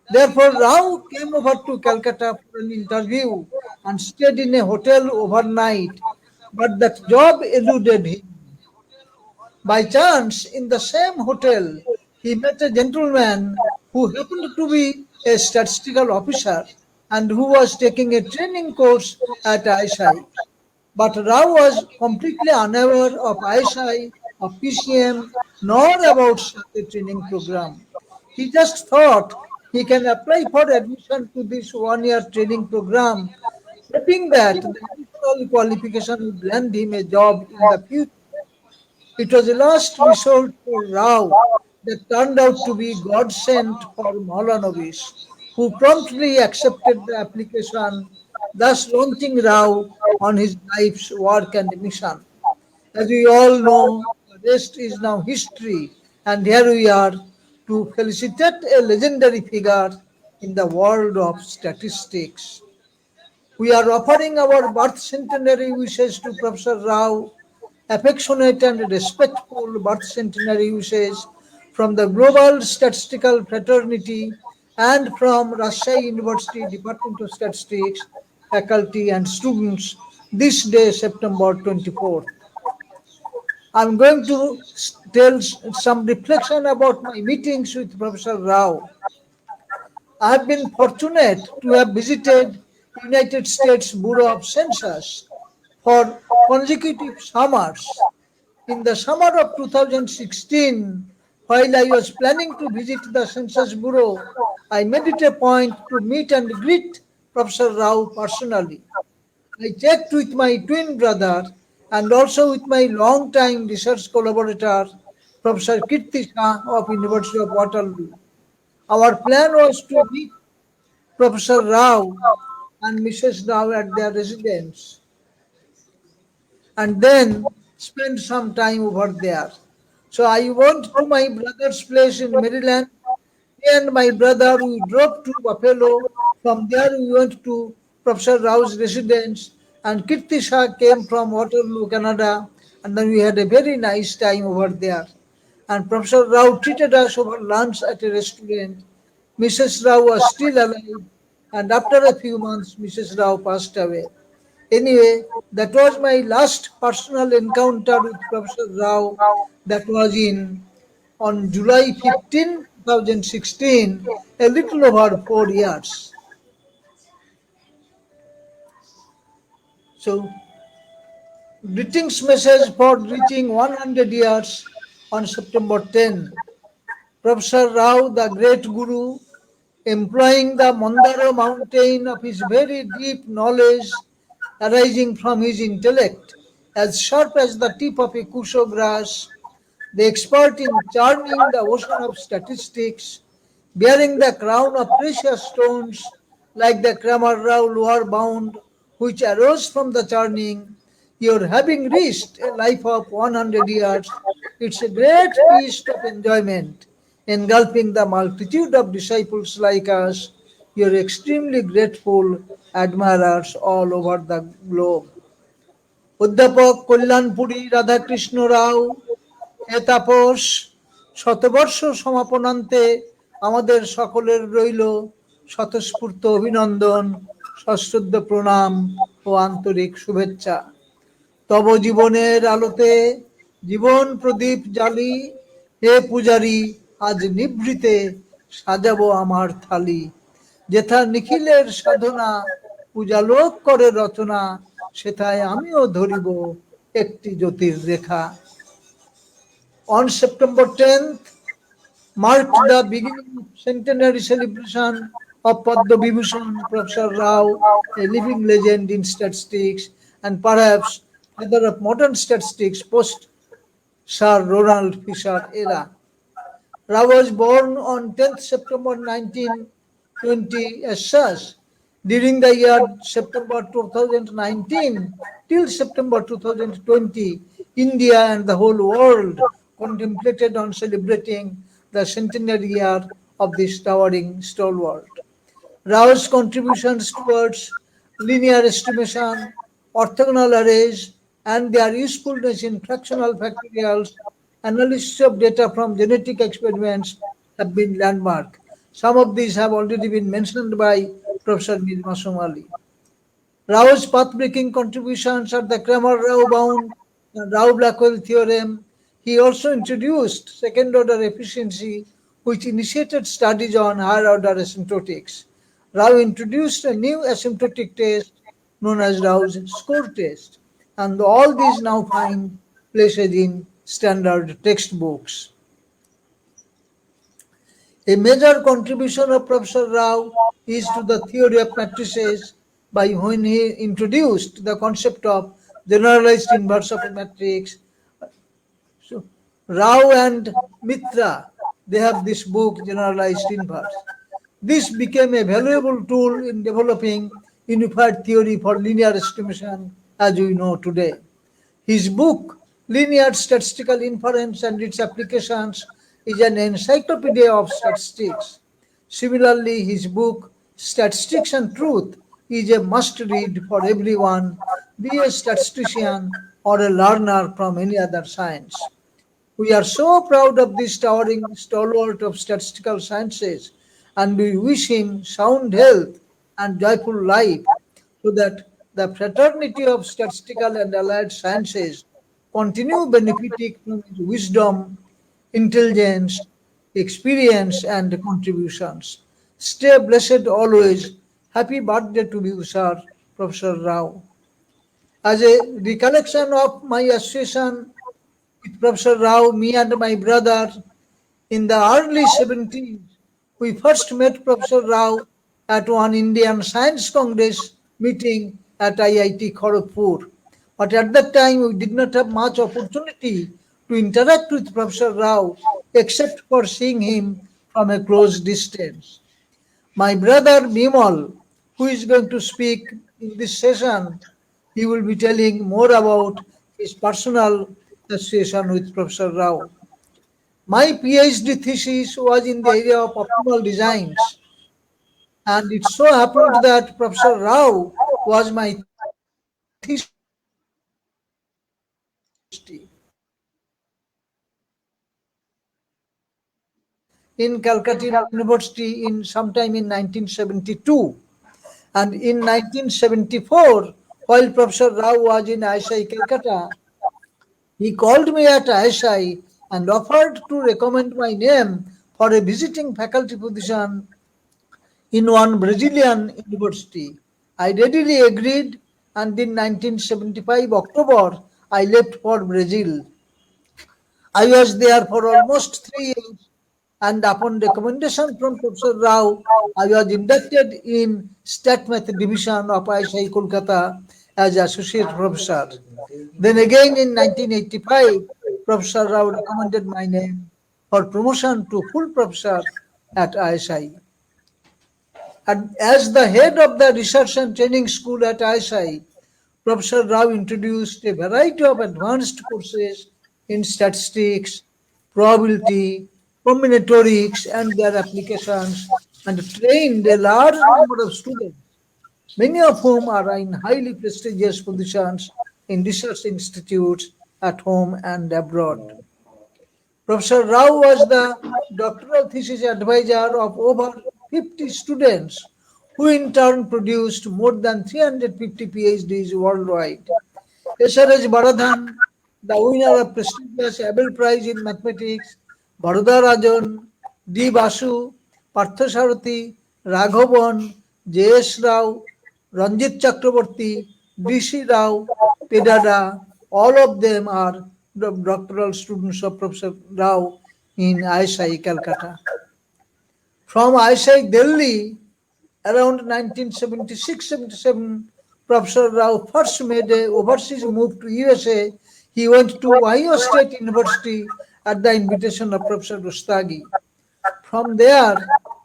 Therefore, Rao came over to Calcutta for an interview and stayed in a hotel overnight, but that job eluded him. By chance, in the same hotel, he met a gentleman who happened to be a statistical officer and who was taking a training course at ISI. But Rao was completely unaware of ISI, of PCM, nor about such a training program. He just thought he can apply for admission to this one-year training program, hoping that the additional qualification would land him a job in the future. It was a last resort for Rao that turned out to be God sent for Maulanovis, who promptly accepted the application, thus launching Rao on his life's work and mission. As we all know, the rest is now history, and here we are to felicitate a legendary figure in the world of statistics. We are offering our birth centenary wishes to Professor Rao, affectionate and respectful birth centenary wishes from the Global Statistical Fraternity and from Rajshahi University Department of Statistics, faculty and students this day, September 24th. I'm going to tell some reflection about my meetings with Professor Rao. I have been fortunate to have visited United States Bureau of Census for consecutive summers. In the summer of 2016, while I was planning to visit the Census Bureau, I made it a point to meet and greet Professor Rao personally. I checked with my twin brother and also with my long-time research collaborator, Professor Kirti Shah of University of Waterloo. Our plan was to meet Professor Rao and Mrs. Rao at their residence and then spend some time over there. So I went to my brother's place in Maryland. Me and my brother, we drove to Buffalo. From there, we went to Professor Rao's residence, and Kirti Shah came from Waterloo, Canada, and then we had a very nice time over there. And Professor Rao treated us over lunch at a restaurant. Mrs. Rao was still alive, and after a few months, Mrs. Rao passed away. Anyway, that was my last personal encounter with Professor Rao. That was on July 15, 2016, a little over 4 years. So, greetings message for reaching 100 years on September 10. Professor Rao, the great guru, employing the Mandara mountain of his very deep knowledge arising from his intellect, as sharp as the tip of a kusho grass, the expert in churning the ocean of statistics, bearing the crown of precious stones like the Cramér-Rao Bound, which arose from the churning, your having reached a life of 100 years, it's a great feast of enjoyment, engulfing the multitude of disciples like us, your extremely grateful admirers all over the globe. অধ্যাপক কল্যাণপুরী রাধাকৃষ্ণ রাও, হে তাপস, শতবর্ষ সমাপনান্তে আমাদের সকলের রইল স্বতঃস্ফূর্ত অভিনন্দন, সশ্রদ্ধ প্রণাম ও আন্তরিক শুভেচ্ছা। তব জীবনের আলোতে জীবন প্রদীপ জ্বালি, হে পূজারি আজ নিভৃতে সাজাবো আমার থালি। যেথা নিখিলের সাধনা পূজালোক করে রচনা, সেথায় আমিও ধরিব একটি জ্যোতির রেখা। On September 10th marked the beginning of centenary celebration of Padma Vibhushan Professor Rao, a living legend in statistics and perhaps father of modern statistics post Sir Ronald Fisher era. Rao was born on 10th September 1920 as such. During the year September 2019 till September 2020, India and the whole world contemplated on celebrating the centenary year of this towering stalwart. Rao's contributions towards linear estimation, orthogonal arrays, and their usefulness in fractional factorials, analysis of data from genetic experiments have been landmark. Some of these have already been mentioned by Professor Mir Masum Ali. Rao's path-breaking contributions are the Cramér-Rao Bound and Rao-Blackwell theorem. He also introduced second-order efficiency, which initiated studies on higher-order asymptotics. Rao introduced a new asymptotic test known as Rao's score test, and all these now find places in standard textbooks. A major contribution of Professor Rao is to the theory of matrices by when he introduced the concept of generalized inverse of a matrix. So, Rao and Mitra, they have this book, Generalized Inverse. This became a valuable tool in developing unified theory for linear estimation as we know today. His book, Linear Statistical Inference and Its Applications, is an encyclopedia of statistics. Similarly, his book, Statistics and Truth, is a must-read for everyone, be a statistician or a learner from any other science. We are so proud of this towering stalwart of statistical sciences, and we wish him sound health and joyful life, so that the fraternity of statistical and allied sciences continue benefiting from his wisdom, intelligence, experience, and contributions. Stay blessed always. Happy birthday to you, sir, Professor Rao. As a recollection of my association with Professor Rao, me and my brother, in the early 70s, we first met Professor Rao at one Indian Science Congress meeting at IIT Kharagpur. But at that time, we did not have much opportunity to interact with Professor Rao except for seeing him from a close distance. My brother Bimal, who is going to speak in this session, he will be telling more about his personal association with Professor Rao. My PhD thesis was in the area of optimal designs, and it so happened that Professor Rao was my thesis in Calcutta University in sometime in 1972. And in 1974, while Professor Rao was in ISI Calcutta, he called me at ISI and offered to recommend my name for a visiting faculty position in one Brazilian university. I readily agreed, and in 1975 October, I left for Brazil. I was there for almost 3 years, and upon recommendation from Professor Rao, I was inducted in Stat Math Division of ISI Kolkata as associate professor. Then again in 1985, Professor Rao recommended my name for promotion to full professor at ISI. And as the head of the Research and Training School at ISI, Professor Rao introduced a variety of advanced courses in statistics, probability, combinatorics, and their applications, and trained a large number of students, many of whom are in highly prestigious positions in research institutes at home and abroad. Professor Rao was the doctoral thesis advisor of over 50 students, who in turn produced more than 350 PhDs worldwide. S.R.H. Baradhan, the winner of prestigious Abel Prize in Mathematics, Varadarajan, D. Basu, Parthasarathi, Raghavan, J.S. Rao, Ranjit Chakraborty, D.C. Rao, Pedada, all of them are the doctoral students of Professor Rao in ISI Calcutta. From ISI Delhi, around 1976-77, Professor Rao first made a overseas move to USA. He went to Ohio State University at the invitation of Professor Rustagi. From there,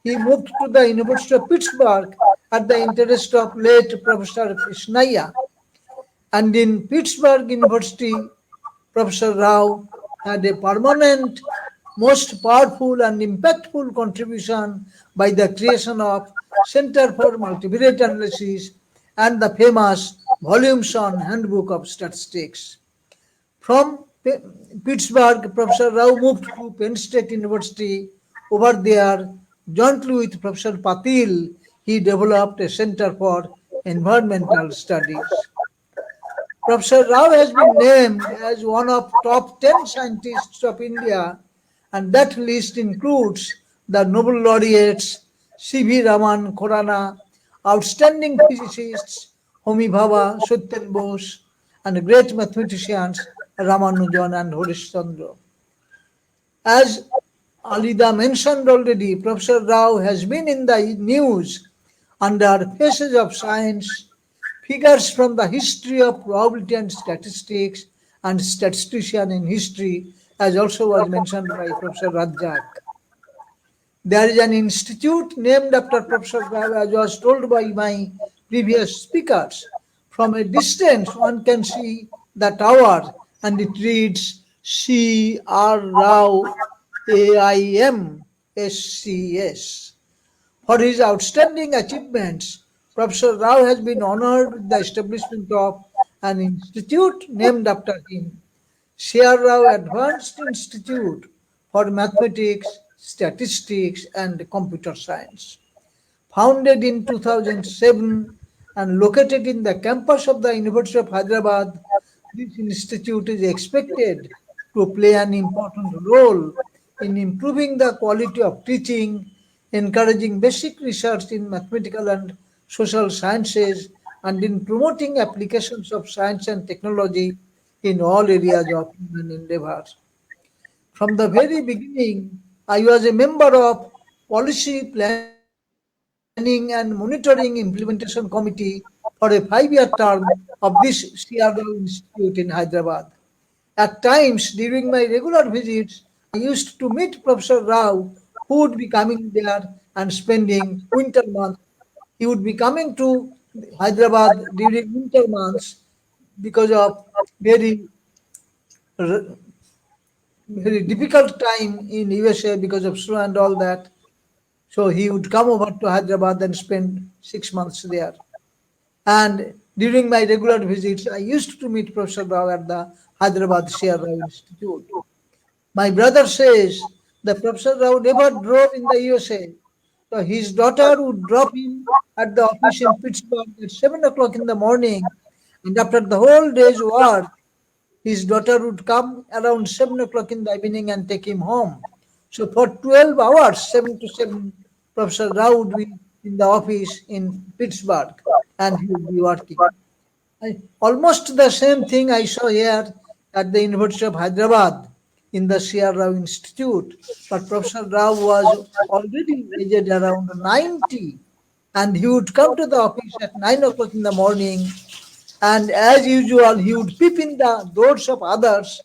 he moved to the University of Pittsburgh at the interest of late Professor Krishnaya. And in Pittsburgh University, Professor Rao had a permanent, most powerful and impactful contribution by the creation of Center for Multivariate Analysis and the famous volumes on Handbook of Statistics. From Pittsburgh, Professor Rao moved to Penn State University. Over there, Jointly with Professor Patil, he developed a Center for Environmental Studies. Professor Rao has been named as one of top 10 scientists of India, and that list includes the Nobel laureates C.V. Raman Khurana, outstanding physicists Homi Bhabha, Satyen Bose, and great mathematicians Ramanujan and Harish Chandra. As Alida mentioned already, Professor Rao has been in the news under Faces of Science, figures from the history of probability and statistics, and statistician in history, as also was mentioned by Professor Rajak. There is an institute named after Professor Rao, as was told by my previous speakers. From a distance, one can see the tower, and it reads C R Rao AIMSCS. For his outstanding achievements, Professor Rao has been honored with the establishment of an institute named after him, C R Rao Advanced Institute for Mathematics, Statistics and Computer Science. Founded in 2007 and located in the campus of the University of Hyderabad, this institute is expected to play an important role in improving the quality of teaching, encouraging basic research in mathematical and social sciences, and in promoting applications of science and technology in all areas of human endeavor. From the very beginning, I was a member of Policy Planning and Monitoring Implementation Committee for a 5-year term of this C R Rao Institute in Hyderabad. At times during my regular visits, I used to meet Professor Rao, who would be coming there and spending winter months. He would be coming to Hyderabad during winter months because of very very difficult time in USA because of snow and all that. So he would come over to Hyderabad and spend 6 months there. And during my regular visits, I used to meet Professor Rao at the Hyderabad C R Rao Institute. My brother says that Professor Rao never drove in the USA. So his daughter would drop him at the office in Pittsburgh at 7 o'clock in the morning. And after the whole day's work, his daughter would come around 7 o'clock in the evening and take him home. So for 12 hours, 7 to 7, Professor Rao would be in the office in Pittsburgh and he would be working. Almost the same thing I saw here at the University of Hyderabad in the C R Rao Institute. But Professor Rao was already aged around 90 and he would come to the office at 9 o'clock in the morning. And as usual, he would peep in the doors of others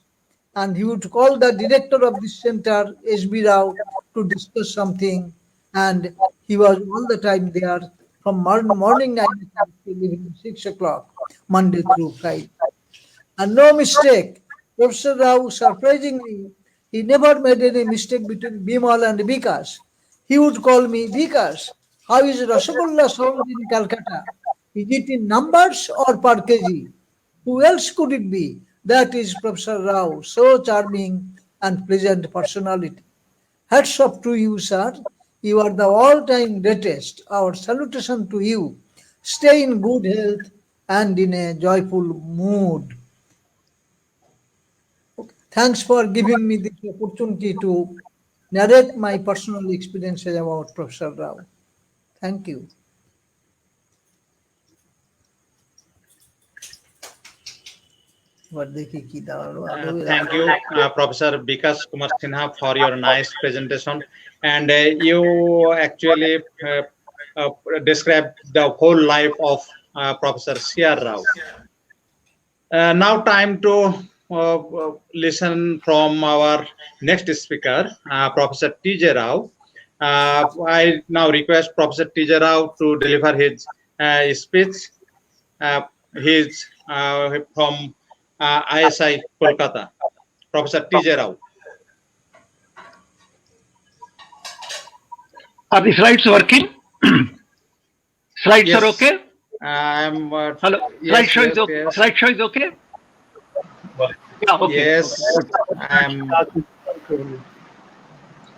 and he would call the director of this center, S.B. Rao, to discuss something. And he was all the time there from morning 9 o'clock to evening 6 o'clock, Monday through Friday. And no mistake, Professor Rao, surprisingly, he never made any mistake between Bimal and Vikas. He would call me, Vikas, how is Rasagullah sold in Calcutta? Is it in numbers or per kg? Who else could it be? That is Professor Rao, so charming and pleasant personality. Hats off to you, sir. You are the all-time greatest. Our salutation to you. Stay in good health and in a joyful mood. Thanks for giving me this opportunity to narrate my personal experiences about Professor Rao. Thank you. Thank you, Professor Vikas Kumar Sinha, for your nice presentation. And you actually described the whole life of Professor C R Rao. Now time to listen from our next speaker, Professor T.J. Rao. I now request Professor T.J. Rao to deliver his speech. He's from ISI Kolkata. Professor T.J. Rao. Are the slides working? Slides Yes. are okay? I'm Hello? yes, Slideshow yes, is okay? yes. Slideshow is okay? Yeah, okay. Yes, Okay. I'm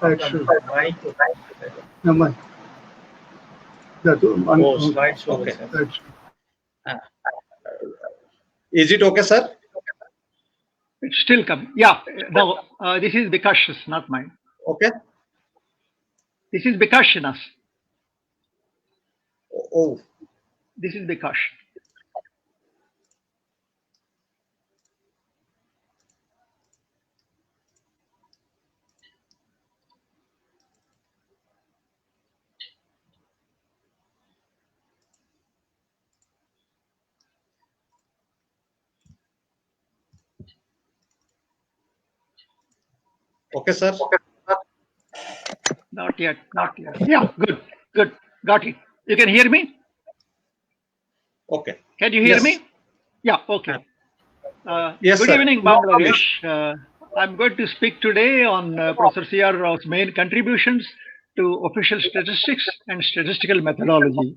That's true. No, mine. That's Okay. That's Is it okay, sir? It's still coming. Yeah. No, this is Vikash's, not mine. Okay. This is Vikash's. Oh, This is Vikash. okay, sir. Not yet. Not yet. Yeah. Good. Good. Got it. You can hear me? Okay. Can you hear Yes. me? Yeah. Okay. Yes, Good sir. evening, Bangladesh. I'm going to speak today on Professor C R Rao's main contributions to official statistics and statistical methodology.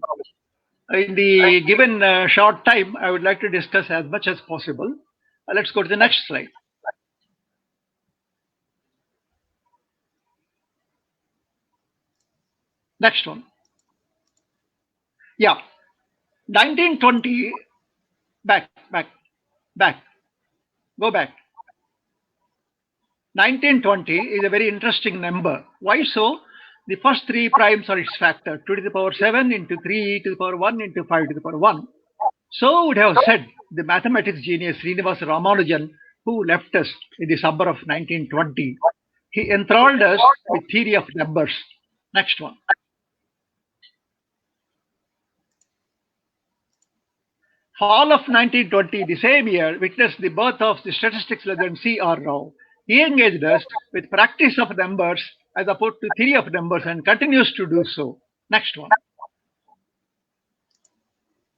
In the given short time, I would like to discuss as much as possible. Let's go to the next slide. Next one. Yeah. 1920, back. Go back. 1920 is a very interesting number. Why so? The first three primes are its factor, 2 to the power 7 into 3 to the power 1 into 5 to the power 1. So would have said the mathematics genius Srinivasa Ramanujan, who left us in the summer of 1920. He enthralled us with theory of numbers. Next one. Fall of 1920, the same year, witnessed the birth of the statistics legend C R Rao. He engaged us with practice of numbers as opposed to theory of numbers and continues to do so. Next one.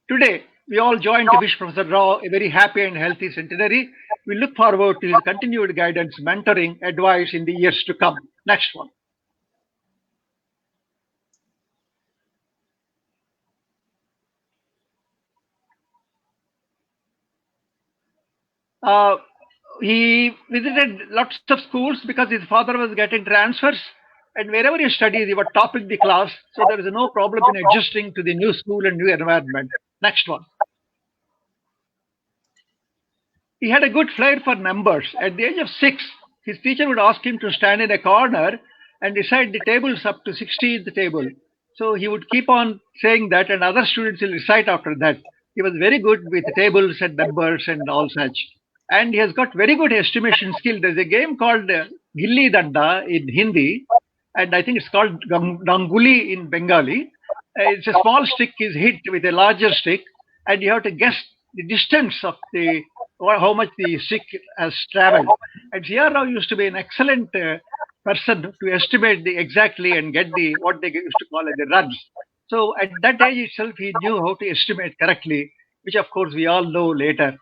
Today, we all join to wish Professor Rao a very happy and healthy centenary. We look forward to his continued guidance, mentoring, advice in the years to come. Next one. He visited lots of schools because his father was getting transfers, and wherever he studied, he was topping the class, so there is no problem in adjusting to the new school and new environment. Next one. He had a good flair for numbers. At the age of 6, his teacher would ask him to stand in a corner and recite the tables up to 16th table. So he would keep on saying that, and other students will recite after that. He was very good with tables and numbers and all such. And he has got very good estimation skill. There's a game called Gilli Danda in Hindi, and I think it's called Danguli in Bengali. It's a small stick is hit with a larger stick, and you have to guess the distance of the or how much the stick has traveled. And C R Rao used to be an excellent person to estimate the exactly and get the what they used to call it the runs. So at that age itself, he knew how to estimate correctly, which of course we all know later.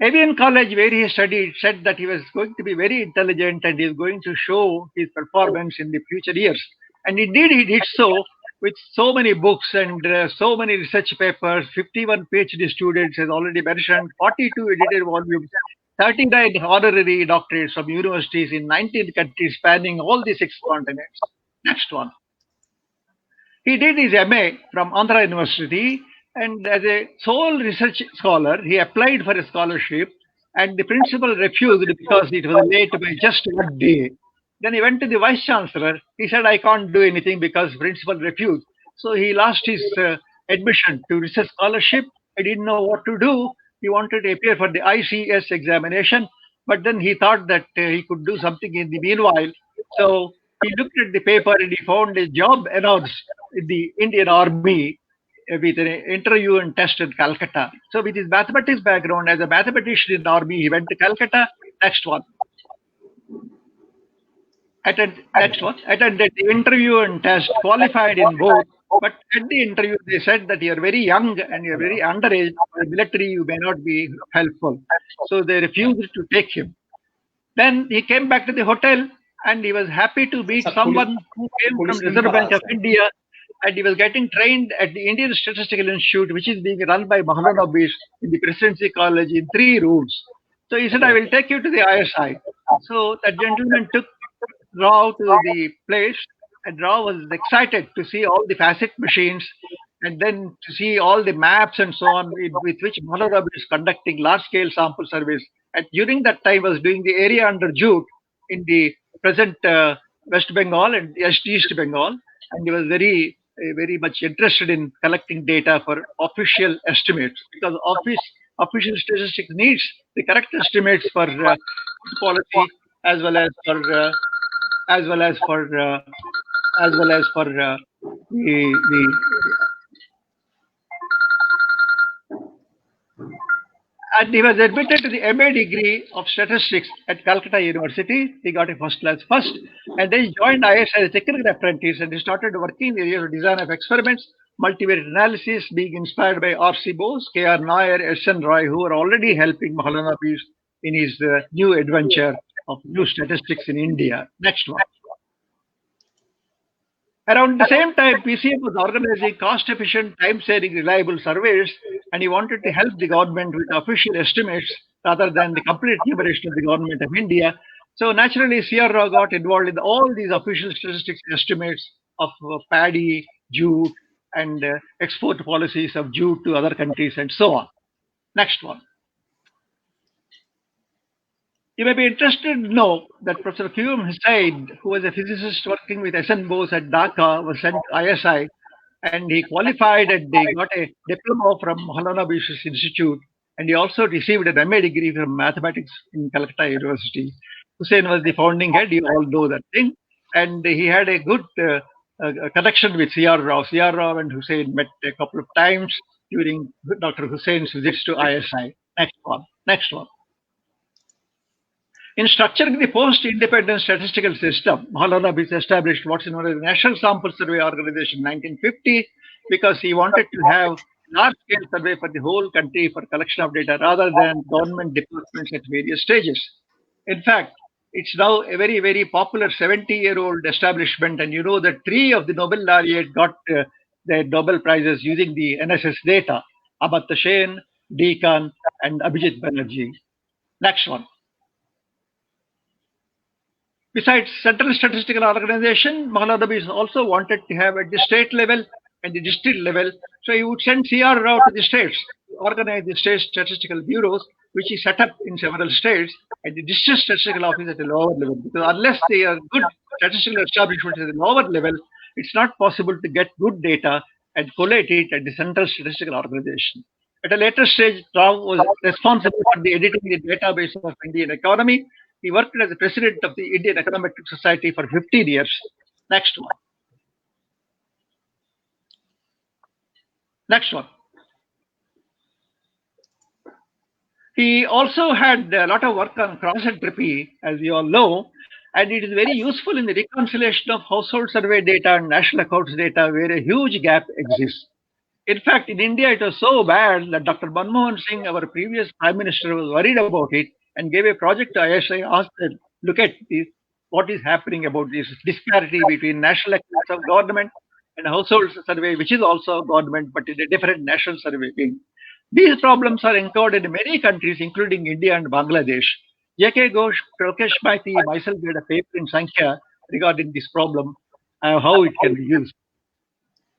Avian College, where he studied, said that he was going to be very intelligent and he was going to show his performance in the future years. And indeed, he did so with so many books and so many research papers, 51 PhD students, as already mentioned, 42 edited volumes, 39 honorary doctorates from universities in 19 countries spanning all the 6 continents. Next one. He did his MA from Andhra University, and as a sole research scholar, he applied for a scholarship, and the principal refused because it was late by just 1 day. Then he went to the vice chancellor. He said, I can't do anything because principal refused. So he lost his admission to research scholarship. He didn't know what to do. He wanted to appear for the ICS examination, but then he thought that he could do something in the meanwhile. So he looked at the paper and he found a job announced in the Indian Army with an interview and test in Calcutta. So with his mathematics background as a mathematician in the Army, he went to Calcutta. Next one. Attended the interview and test, qualified in both, but at the interview they said that you're very young and you're very underage. For the military, you may not be helpful. So they refused to take him. Then he came back to the hotel and he was happy to meet someone who came from Reserve Bank of India, and he was getting trained at the Indian Statistical Institute, which is being run by Maulana Bish in the Presidency College in 3 rooms. So he said, I will take you to the ISI. So that gentleman took Rao to the place, and Rao was excited to see all the facet machines and then to see all the maps and so on with which Maharaj is conducting large-scale sample surveys. And during that time, was doing the area under Jute in the present West Bengal and East Bengal, and he was very much interested in collecting data for official estimates, because official statistics needs the correct estimates for policy as well as for the and he was admitted to the MA degree of statistics at Calcutta University. He got a first class first, and then he joined IS as a technical apprentice, and he started working in the area of design of experiments, multivariate analysis, being inspired by R.C. Bose, K.R. Nair, S.N. Roy, who were already helping Mahalanobis in his new adventure of new statistics in India. Next one. Around the same time, PCM was organizing cost-efficient, time-saving, reliable surveys, and he wanted to help the government with official estimates rather than the complete enumeration of the government of India. So naturally, C R Rao got involved in all these official statistics estimates of paddy, jute, and export policies of jute to other countries, and so on. Next one. You may be interested to know that Professor Q.M. Hussain, who was a physicist working with S.N. Bose at Dhaka, was sent to ISI, and he qualified and he got a diploma from Mahalanobis Institute, and he also received an MA degree from mathematics in Calcutta University. Hussain was the founding head, you all know that thing, and he had a good connection with C R Rao. C R Rao and Hussain met a couple of times during Dr. Hussain's visits to ISI. Next one. Next one. In structuring the post-independent statistical system, Mahalanobis established what's known as the National Sample Survey Organization in 1950, because he wanted to have large-scale survey for the whole country for collection of data rather than government departments at various stages. In fact, it's now a very, very popular 70-year-old establishment, and you know that 3 of the Nobel laureates got their Nobel Prizes using the NSS data: Amartya Sen, D. Khan, and Abhijit Banerjee. Next one. Besides Central Statistical Organization, Mahalanobis also wanted to have at the state level and the district level. So he would send C R Rao to the states, organize the state statistical bureaus, which he set up in several states, and the district statistical office at a lower level. Because unless they are good statistical establishments at the lower level, it's not possible to get good data and collate it at the Central Statistical Organization. At a later stage, Rao was responsible for the editing the database of Indian economy. He worked as the president of the Indian Econometric Society for 15 years. Next one. Next one. He also had a lot of work on cross-entropy, as you all know, and it is very useful in the reconciliation of household survey data and national accounts data, where a huge gap exists. In fact, in India, it was so bad that Dr. Manmohan Singh, our previous Prime Minister, was worried about it and gave a project to ISI, asked them, look at this, what is happening about this disparity between national accounts of government and household survey, which is also government, but in a different national survey wing. These problems are encountered in many countries, including India and Bangladesh. J.K. Ghosh, Prakash Maiti, myself did a paper in Sankhya regarding this problem, how it can be used.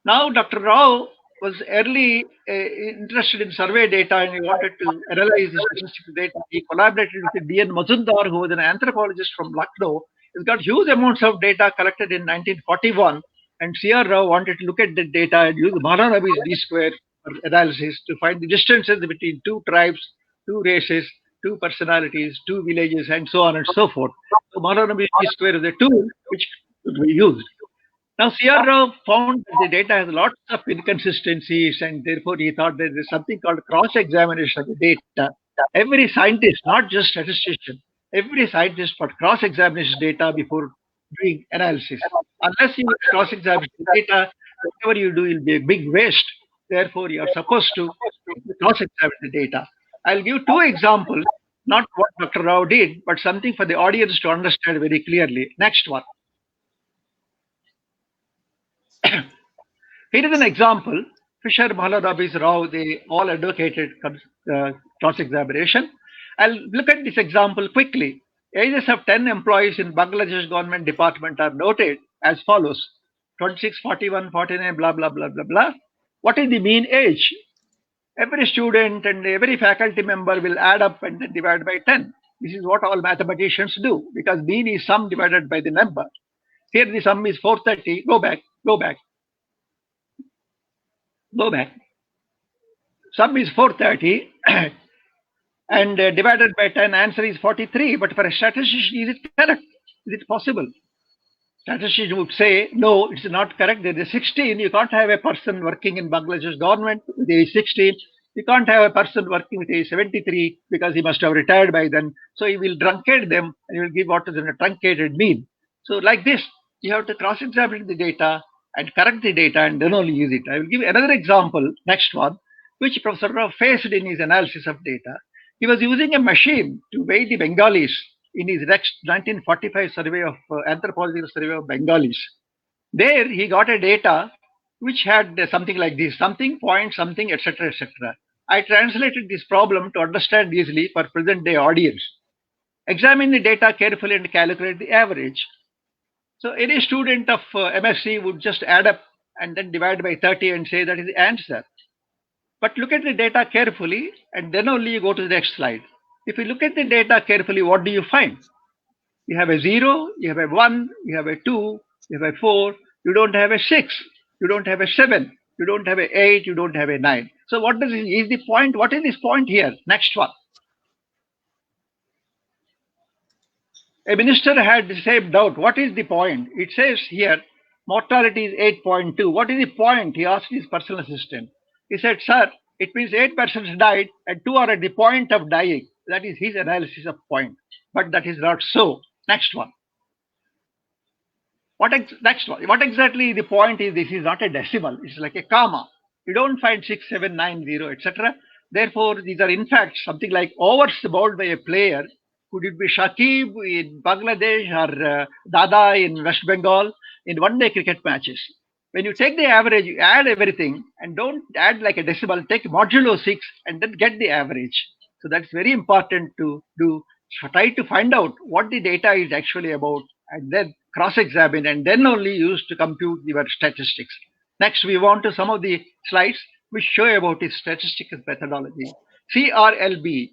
Now, Dr. Rao was early interested in survey data, and he wanted to analyze the statistical data. He collaborated with D.N. Mazumdar, who was an anthropologist from Lucknow. He's got huge amounts of data collected in 1941, and C R Rao wanted to look at the data and use Mahalanobis D-square for analysis to find the distances between 2 tribes, 2 races, 2 personalities, 2 villages, and so on and so forth. So Mahalanobis D-square is a tool which could be used. Now, C R Rao found that the data has lots of inconsistencies, and therefore he thought that there's something called cross-examination of the data. Every scientist, not just statistician, every scientist must cross-examine his data before doing analysis. Unless you cross-examine the data, whatever you do will be a big waste. Therefore, you are supposed to cross-examine the data. I'll give 2 examples, not what Dr. Rao did, but something for the audience to understand very clearly. Next one. Here is an example. Fisher, Mahalanobis, Rao, they all advocated cross-examination. I'll look at this example quickly. ages of 10 employees in Bangladesh government department are noted as follows: 26, 41, 49, blah, blah, blah, blah, blah. What is the mean age? Every student and every faculty member will add up and then divide by 10. This is what all mathematicians do, because mean is sum divided by the number. Here the sum is 430. Go back, go back, go back. Sum is 430 and divided by 10, answer is 43. But for a statistician, is it correct? Is it possible? Statistician would say, no, it's not correct. There is 16. You can't have a person working in Bangladesh government with age 16. You can't have a person working with age 73 because he must have retired by then. So he will truncate them and he will give what is a truncated mean. So like this, you have to cross-examine the data and correct the data and then only use it. I will give another example, next one, which Professor Rao faced in his analysis of data. He was using a machine to weigh the Bengalis in his next 1945 survey of anthropological survey of Bengalis. There he got a data which had something like this, something, point, something, etc., etc. I translated this problem to understand easily for present day audience. Examine the data carefully and calculate the average. So any student of MSc would just add up and then divide by 30 and say that is the answer. But look at the data carefully and then only you go to the next slide. If you look at the data carefully, what do you find? You have a 0, you have a 1, you have a 2, you have a 4, you don't have a 6, you don't have a 7, you don't have a 8, you don't have a 9. So what does is the point? What is this point here? Next one. A minister had the same doubt. What is the point? It says here, mortality is 8.2. What is the point? He asked his personal assistant. He said, sir, it means 8 persons died and 2 are at the point of dying. That is his analysis of point. But that is not so. Next one. Next one. What exactly the point is? This is not a decimal. It's like a comma. You don't find 6, 7, 9, 0, etc. Therefore, these are in fact something like overs bowled by a player. Could it be Shakib in Bangladesh or Dada in West Bengal in one-day cricket matches? When you take the average, you add everything and don't add like a decimal, take modulo 6 and then get the average. So that's very important to do. Try to find out what the data is actually about and then cross-examine and then only use to compute your statistics. Next, we want to some of the slides which show about his statistical methodology. CRLB.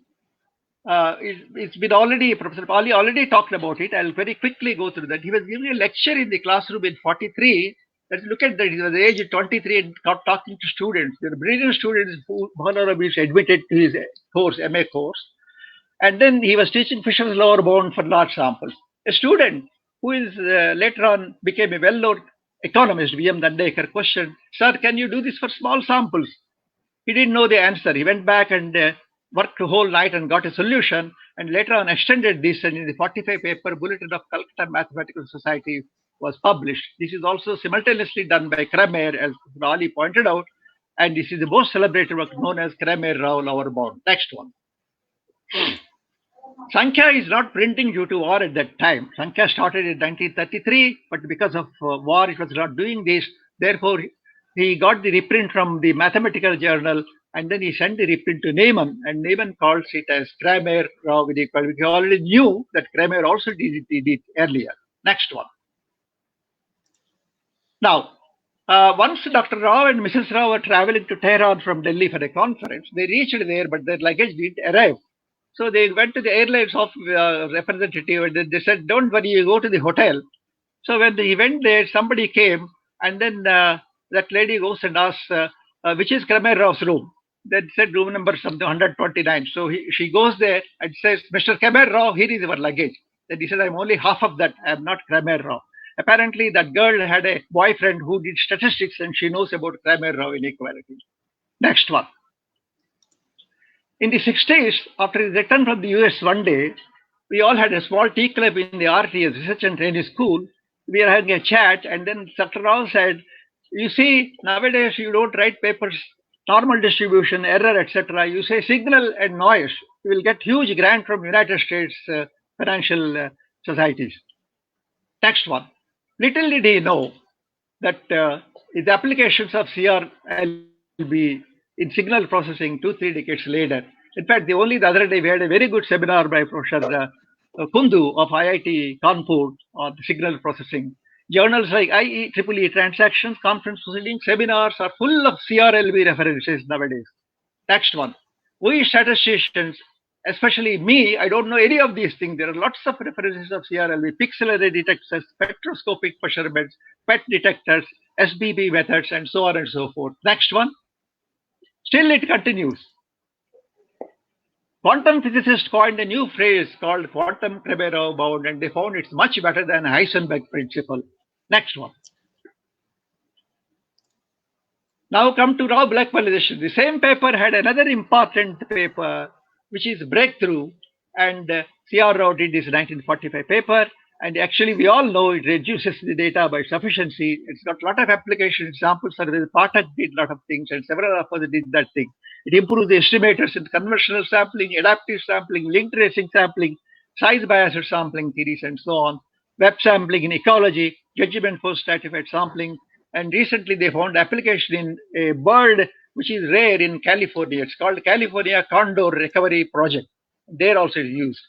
It's been already, Professor Pali already talked about it. I'll very quickly go through that. He was giving a lecture in the classroom in 43. Let's look at that. He was age 23 and talking to students. There are brilliant students who honorably admitted to his course, MA course. And then he was teaching Fisher's lower bound for large samples. A student who is later on became a well-known economist, V.M. Dandekar, questioned, sir, can you do this for small samples? He didn't know the answer. He went back and worked the whole night and got a solution, and later on extended this, and in the 45 paper Bulletin of Calcutta Mathematical Society was published. This is also simultaneously done by Cramér, as Ali pointed out, and this is the most celebrated work known as Cramér-Rao Bound. Next one. Sankhya is not printing due to war at that time. Sankhya started in 1933, but because of war, it was not doing this. Therefore, he got the reprint from the Mathematical Journal, and then he sent the reprint to Neyman, and Neyman calls it as Cramér-Rao with equality. He already knew that Cramér also did it earlier. Next one. Now, once Dr. Rao and Mrs. Rao were traveling to Tehran from Delhi for a conference, they reached there, but their luggage didn't arrive. So they went to the airlines representative and they said, don't worry, you go to the hotel. So when he went there, somebody came, and then that lady goes and asks, which is Cramér-Rao's room? They said room number something 129. So she goes there and says, Mr. Cramér-Rao, here is your luggage. Then he said, I'm only half of that. I'm not Cramér-Rao. Apparently, that girl had a boyfriend who did statistics and she knows about Cramér-Rao inequality. Next one. In the 60s, after his return from the US one day, we all had a small tea club in the RTS, Research and Training School. We were having a chat, and then Dr. Rao said, you see, nowadays you don't write papers, normal distribution, error, etc. You say signal and noise. You will get huge grant from United States financial societies. Next one. Little did he know that the applications of CRLB in signal processing 2-3 decades later. In fact, the other day we had a very good seminar by Professor Kundu of IIT Kanpur on signal processing. Journals like IEEE Transactions, Conference Proceedings, seminars are full of CRLB references nowadays. Next one. We statisticians, especially me, I don't know any of these things. There are lots of references of CRLB, pixel array detectors, spectroscopic measurements, PET detectors, SBB methods, and so on and so forth. Next one. Still it continues. Quantum physicists coined a new phrase called quantum Cramér-Rao Bound, and they found it's much better than Heisenberg principle. Next one. Now come to Rao-Blackwellization. The same paper had another important paper, which is breakthrough, and C R Rao did this 1945 paper, and actually we all know it reduces the data by sufficiency. It's got a lot of application examples. Pathak did a lot of things, and several of us did that thing. It improves the estimators in conventional sampling, adaptive sampling, linked tracing sampling, size biased sampling theories, and so on. Web sampling in ecology, judgment for stratified sampling, and recently they found application in a bird which is rare in California. It's called California Condor Recovery Project. There also is used.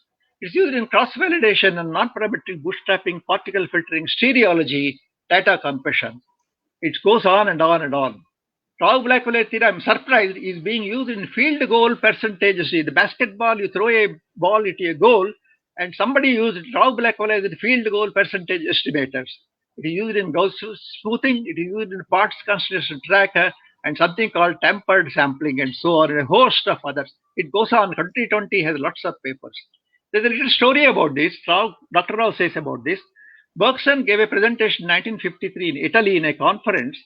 It's used in cross-validation and non-parametric bootstrapping, particle filtering, stereology, data compression. It goes on and on and on. Rao-Blackwellization theory, I'm surprised, is being used in field goal percentages. The basketball, you throw a ball into a goal, and somebody used Rao-Blackwellization field goal percentage estimators. It is used in Gauss smoothing, it is used in parts concentration tracker, and something called tempered sampling, and so on, and a host of others. It goes on. 2020 has lots of papers. There's a little story about this. Dr. Rao says about this. Bergson gave a presentation in 1953 in Italy in a conference,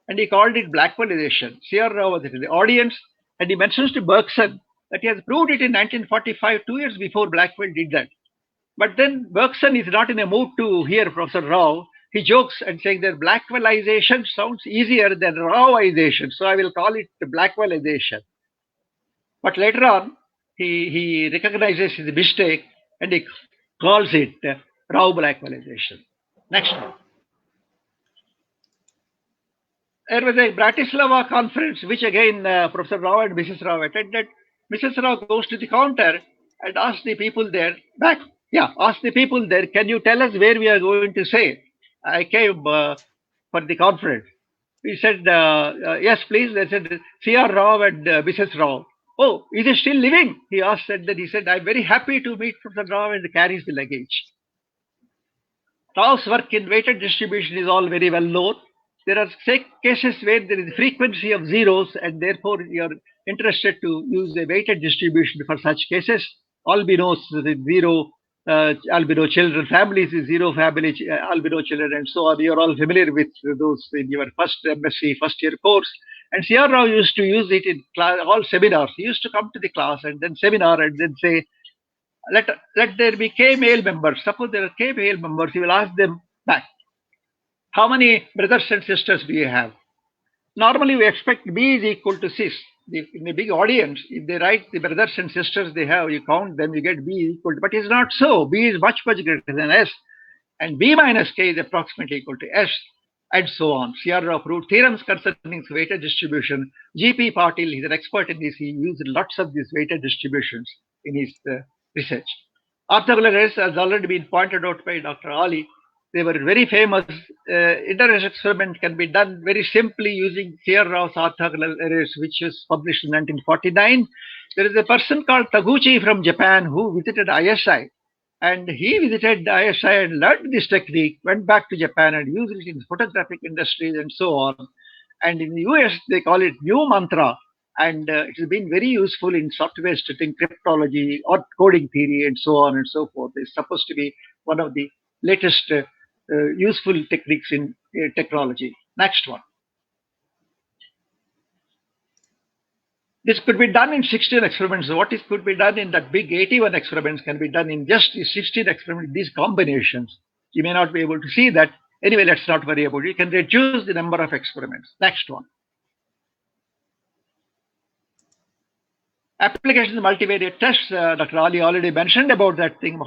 and he called it Blackwellization. C R Rao was in the audience, and he mentions to Bergson that he has proved it in 1945, 2 years before Blackwell did that. But then Bergson is not in a mood to hear Professor Rao. He jokes and saying that Blackwellization sounds easier than Raoization, so I will call it Blackwellization. But later on, he recognizes his mistake and he calls it Rao-Blackwellization. Next one. There was a Bratislava conference, which again Professor Rao and Mrs. Rao attended. Mrs. Rao goes to the counter and asks the people there, can you tell us where we are going to say? I came for the conference. He said, yes, please. They said, C R Rao and Mrs. Rao. Oh, is he still living? He asked, and then he said, I'm very happy to meet Professor Rao, and carries the luggage. Rao's work in weighted distribution is all very well known. There are cases where there is frequency of zeros, and therefore you're interested to use a weighted distribution for such cases. Albinos with zero albino children, families with zero family albino children, and so on. You're all familiar with those in your first MSc first year course. And C R Rao used to use it in class, all seminars. He used to come to the class and then seminar and then say, let there be K male members. Suppose there are K male members, he will ask them back, how many brothers and sisters do you have? Normally we expect B is equal to cis. In a big audience, if they write the brothers and sisters they have, you count them, you get B equal to, but it's not so. B is much, much greater than S, and B minus K is approximately equal to S, and so on. C R Rao proved theorems concerning weighted distribution. G.P. Patil, he's an expert in this, he used lots of these weighted distributions in his research. Orthogonal arrays has already been pointed out by Dr. Ali. They were very famous. Interest experiment can be done very simply using C R Rao's orthogonal arrays, which was published in 1949. There is a person called Taguchi from Japan who visited ISI, and he visited ISI and learned this technique, went back to Japan and used it in photographic industries and so on. And in the US, they call it new mantra, and it has been very useful in software testing, cryptology, or coding theory, and so on and so forth. It's supposed to be one of the latest useful techniques in technology. Next one. This could be done in 16 experiments. What is could be done in that big 81 experiments can be done in just the 16 experiments, these combinations. You may not be able to see that. Anyway, let's not worry about it. You can reduce the number of experiments. Next one. Applications of multivariate tests, Dr. Ali already mentioned about that thing,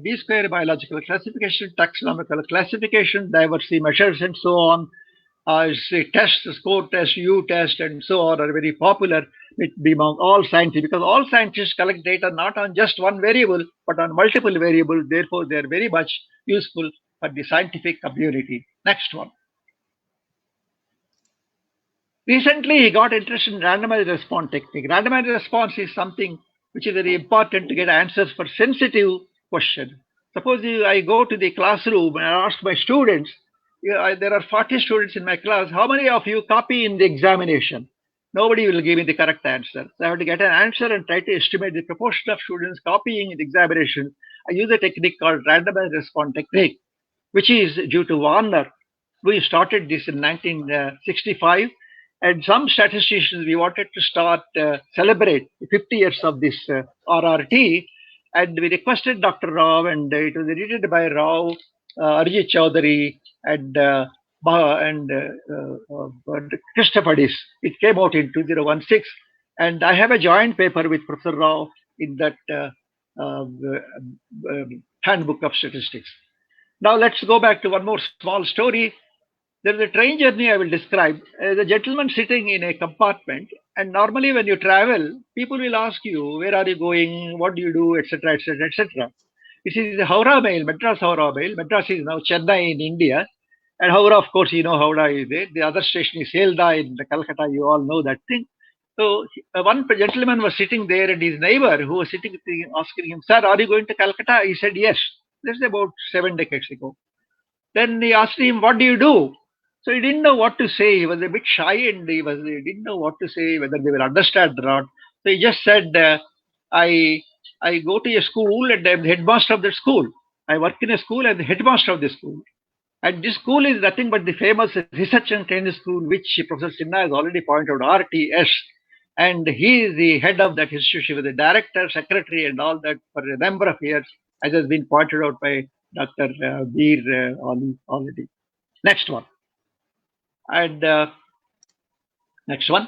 B square, biological classification, taxonomical classification, diversity measures, and so on. Say tests, score test, U test, and so on are very popular. be among all scientists, because all scientists collect data not on just one variable, but on multiple variables. Therefore, they are very much useful for the scientific community. Next one. Recently, he got interested in randomized response technique. Randomized response is something which is very important to get answers for sensitive questions. Suppose I go to the classroom and I ask my students, there are 40 students in my class, how many of you copy in the examination? Nobody will give me the correct answer. So I have to get an answer and try to estimate the proportion of students copying in the examination. I use a technique called randomized response technique, which is due to Warner. We started this in 1965. And some statisticians, we wanted to start celebrate 50 years of this RRT, and we requested Dr. Rao, and it was edited by Rao, Arjit Chaudhary, and Christophadis. It came out in 2016, and I have a joint paper with Professor Rao in that handbook of statistics. Now let's go back to one more small story. There is a train journey I will describe. The gentleman sitting in a compartment, and normally when you travel, people will ask you, where are you going, what do you do, etc., etc., etc. This is the Howrah Mail, Madras Howrah Mail. Madras is now Chennai in India, and Howrah, of course, you know Howrah is there. The other station is Sealdah in Calcutta. You all know that thing. So one gentleman was sitting there, and his neighbor, who was sitting with him, asking him, "Sir, are you going to Calcutta?" He said, "Yes." This is about 7 decades ago. Then he asked him, "What do you do?" So he didn't know what to say. He was a bit shy, and he didn't know what to say, whether they will understand or not. So he just said, I go to a school and I'm the headmaster of the school. I work in a school and the headmaster of the school. And this school is nothing but the famous research and training school, which Professor Sinha has already pointed out, RTS. And he is the head of that institution, with the director, secretary, and all that for a number of years, as has been pointed out by Dr. Veer already. Next one. And next one.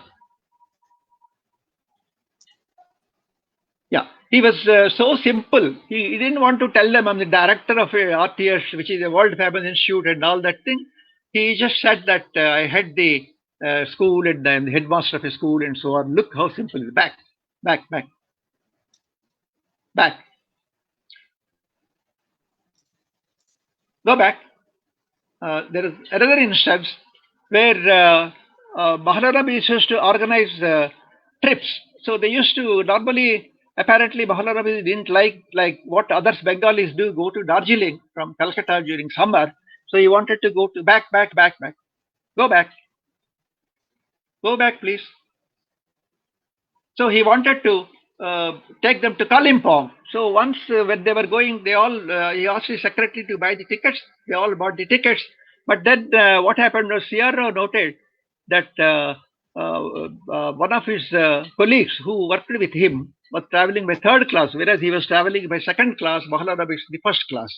Yeah, he was so simple. He didn't want to tell them I'm the director of a RTS, which is a world famous institute and all that thing. He just said that I head the school and I'm the headmaster of a school and so on. Look how simple it is. Back. Go back. There is another instance where Mahalanobis used to organize trips. So they used to normally, apparently Mahalanobis didn't like what others Bengalis do, go to Darjeeling from Calcutta during summer. So he wanted to go to back. Go back, please. So he wanted to take them to Kalimpong. So once when they were going, they all he asked his secretary to buy the tickets. They all bought the tickets. But then what happened was C R Rao noted that one of his colleagues who worked with him was traveling by third class, whereas he was traveling by second class, Mahalanobis the first class.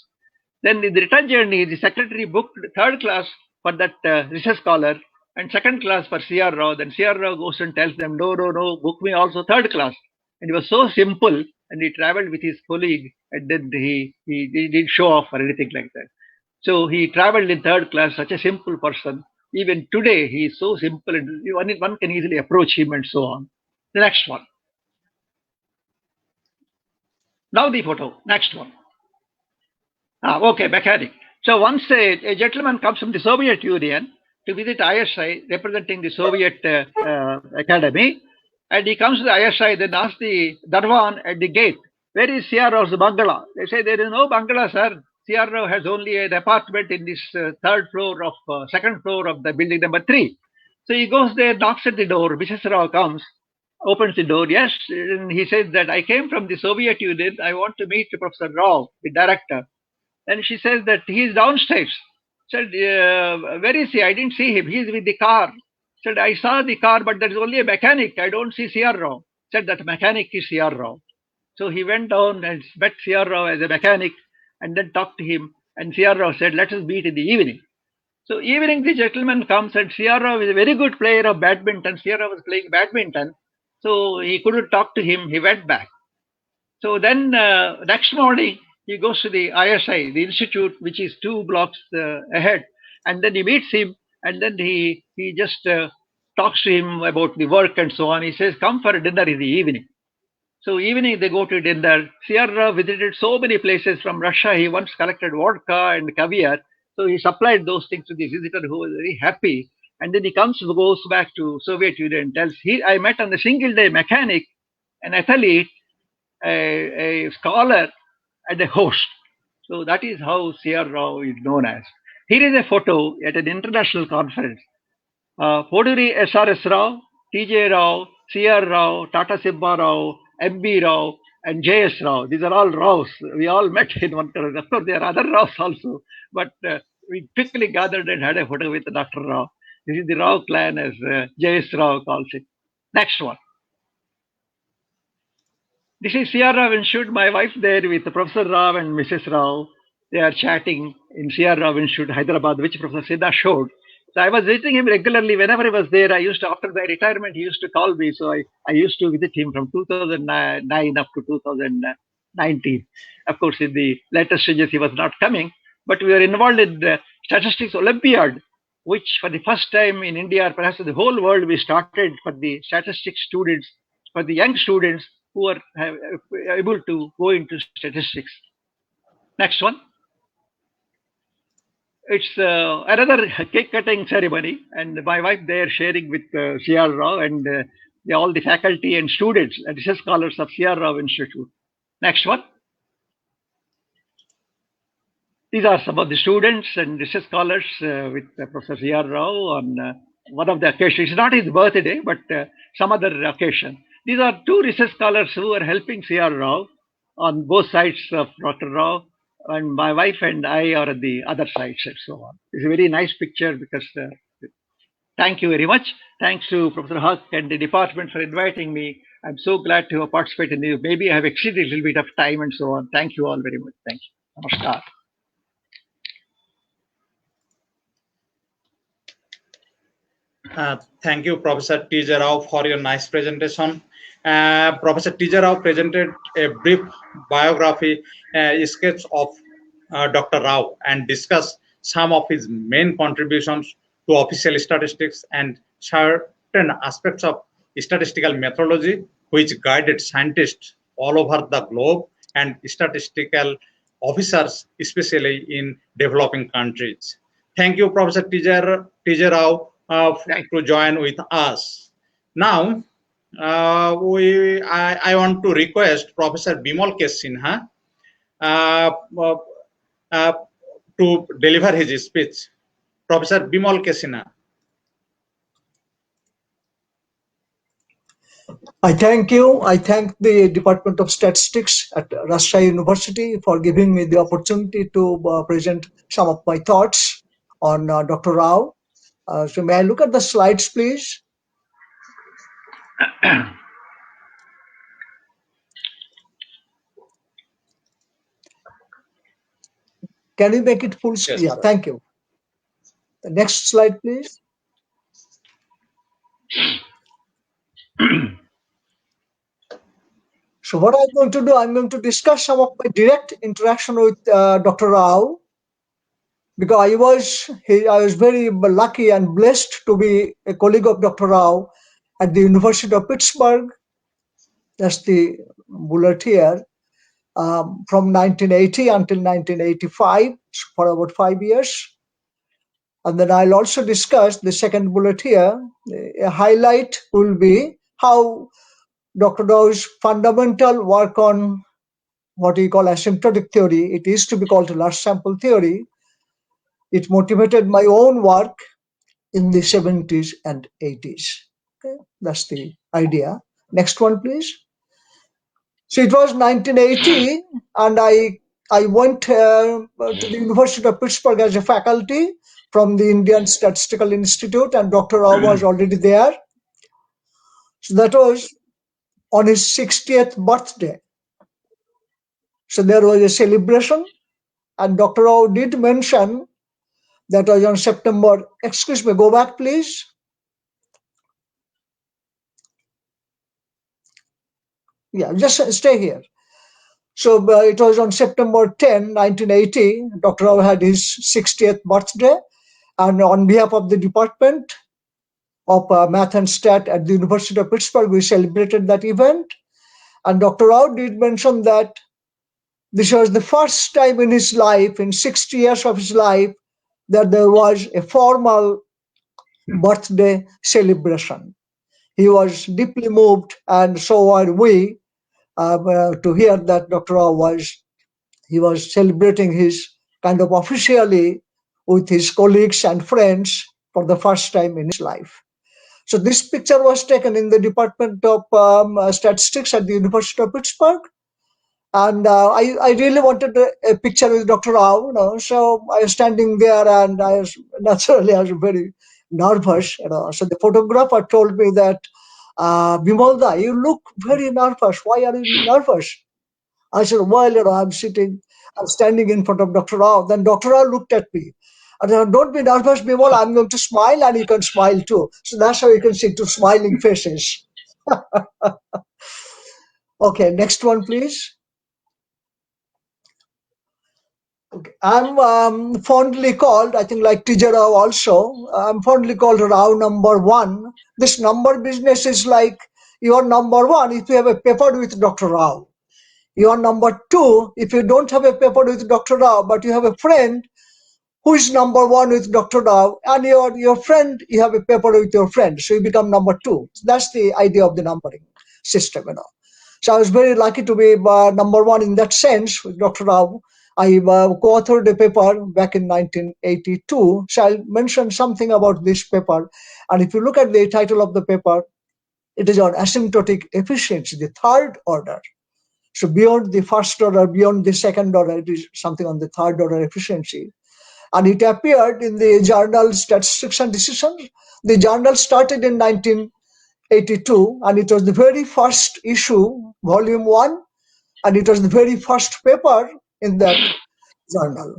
Then in the return journey, the secretary booked third class for that research scholar and second class for C R Rao. Then C R Rao goes and tells them, no, book me also third class. And it was so simple, and he traveled with his colleague, and then he didn't show off or anything like that. So he traveled in third class, such a simple person. Even today, he is so simple, and one can easily approach him and so on. The next one. Now the photo. Next one. Okay, mechanic. So once a gentleman comes from the Soviet Union to visit ISI, representing the Soviet Academy, and he comes to the ISI, then asks the Darwan at the gate, where is C R Rao's bungalow? They say, there is no bungalow, sir. C R Rao has only an apartment in this second floor of the building number 3. So he goes there, knocks at the door. Mrs. Rao comes, opens the door. Yes, and he says that I came from the Soviet Union. I want to meet Professor Rao, the director. And she says that he is downstairs. Said, where is he? I didn't see him. He is with the car. Said, I saw the car, but there is only a mechanic. I don't see C R Rao. Said, that mechanic is C R Rao. So he went down and met C R Rao as a mechanic, and then talked to him. And C R Rao said, let us meet in the evening. So evening, the gentleman comes, and C R Rao is a very good player of badminton. C R Rao was playing badminton. So he couldn't talk to him. He went back. So then next morning, he goes to the ISI, the institute, which is 2 blocks ahead. And then he meets him. And then he just talks to him about the work and so on. He says, come for dinner in the evening. So evening they go to dinner. C R Rao visited so many places from Russia. He once collected vodka and caviar. So he supplied those things to the visitor, who was very happy. And then he goes back to Soviet Union and tells, I met on a single day mechanic, an athlete, a scholar, and a host. So that is how C R Rao is known as. Here is a photo at an international conference. Poduri S.R.S. Rao, T.J. Rao, C R Rao, Tata Sibba Rao, M.B. Rao, and J.S. Rao. These are all Raos. We all met in one conference. Of course, there are other Raos also, but we quickly gathered and had a photo with Dr. Rao. This is the Rao clan, as J.S. Rao calls it. Next one. This is C R Rao Institute. My wife there with Professor Rao and Mrs. Rao. They are chatting in C R Rao Institute, Hyderabad, which Professor Siddha showed. So I was visiting him regularly. Whenever he was there, after my retirement, he used to call me. So I used to visit him from 2009 up to 2019. Of course, in the later stages, he was not coming. But we were involved in the Statistics Olympiad, which for the first time in India, or perhaps in the whole world, we started for the statistics students, for the young students who are able to go into statistics. Next one. It's another cake cutting ceremony, and my wife there sharing with C R Rao and all the faculty and students and research scholars of C R Rao Institute. Next one. These are some of the students and research scholars with Professor C R Rao on one of the occasions. It's not his birthday, but some other occasion. These are two research scholars who are helping C R Rao on both sides of Dr. Rao. And my wife and I are at the other sides and so on. It's a very nice picture because thank you very much. Thanks to Professor Huck and the department for inviting me. I'm so glad to have participated in this. Maybe I have exceeded a little bit of time and so on. Thank you all very much. Thank you. Namaskar. Thank you, Professor T.J. Rao, for your nice presentation. Professor T.J. Rao presented a brief biography sketch of Dr. Rao and discussed some of his main contributions to official statistics and certain aspects of statistical methodology which guided scientists all over the globe and statistical officers, especially in developing countries. Thank you, Professor T.J. Rao, to join with us. Now, I want to request Professor Bimal K. Sinha to deliver his speech. Professor Bimal K. Sinha. I thank you. I thank the Department of Statistics at Rajshahi University for giving me the opportunity to present some of my thoughts on Dr. Rao. So may I look at the slides, please? Can you make it full screen? Yes, yeah, thank you. The next slide, please. So what I'm going to do, I'm going to discuss some of my direct interaction with Dr. Rao, because I was very lucky and blessed to be a colleague of Dr. Rao at the University of Pittsburgh. That's the bullet here. From 1980 until 1985, for about 5 years. And then I'll also discuss the second bullet here. A highlight will be how Dr. Rao's fundamental work on what we call asymptotic theory, it is to be called large sample theory. It motivated my own work in the 70s and 80s. Okay, that's the idea. Next one, please. So it was 1980, and I went to the University of Pittsburgh as a faculty from the Indian Statistical Institute, and Dr. Rao was already there. So that was on his 60th birthday. So there was a celebration, and Dr. Rao did mention that was on September, excuse me, go back please. Yeah, just stay here. So it was on September 10, 1980, Dr. Rao had his 60th birthday, and on behalf of the department, of Math and Stat at the University of Pittsburgh. We celebrated that event. And Dr. Rao did mention that this was the first time in his life, in 60 years of his life, that there was a formal birthday celebration. He was deeply moved, and so are we, to hear that Dr. Rao was celebrating his kind of officially with his colleagues and friends for the first time in his life. So this picture was taken in the Department of Statistics at the University of Pittsburgh. And I really wanted a picture with Dr. Rao, so I was standing there, and I was very nervous, So the photographer told me that, Bimalda, you look very nervous. Why are you nervous? I said, well, I'm standing in front of Dr. Rao. Then Dr. Rao looked at me. I said, don't be nervous, Bimal. I'm going to smile, and you can smile too. So that's how you can see two smiling faces. Okay, next one, please. Okay. I'm fondly called, I think like T.J. Rao also, I'm fondly called Rao number 1. This number business is like you are number 1 if you have a paper with Dr. Rao. You are number 2 if you don't have a paper with Dr. Rao, but you have a friend who is number 1 with Dr. Rao, and your friend, you have a paper with your friend, so you become number 2. So that's the idea of the numbering system, So I was very lucky to be number 1 in that sense with Dr. Rao. I co-authored a paper back in 1982. So I'll mention something about this paper. And if you look at the title of the paper, it is on asymptotic efficiency, the third order. So beyond the first order, beyond the second order, it is something on the third order efficiency. And it appeared in the journal Statistics and Decisions. The journal started in 1982, and it was the very first issue, volume 1, and it was the very first paper in that journal,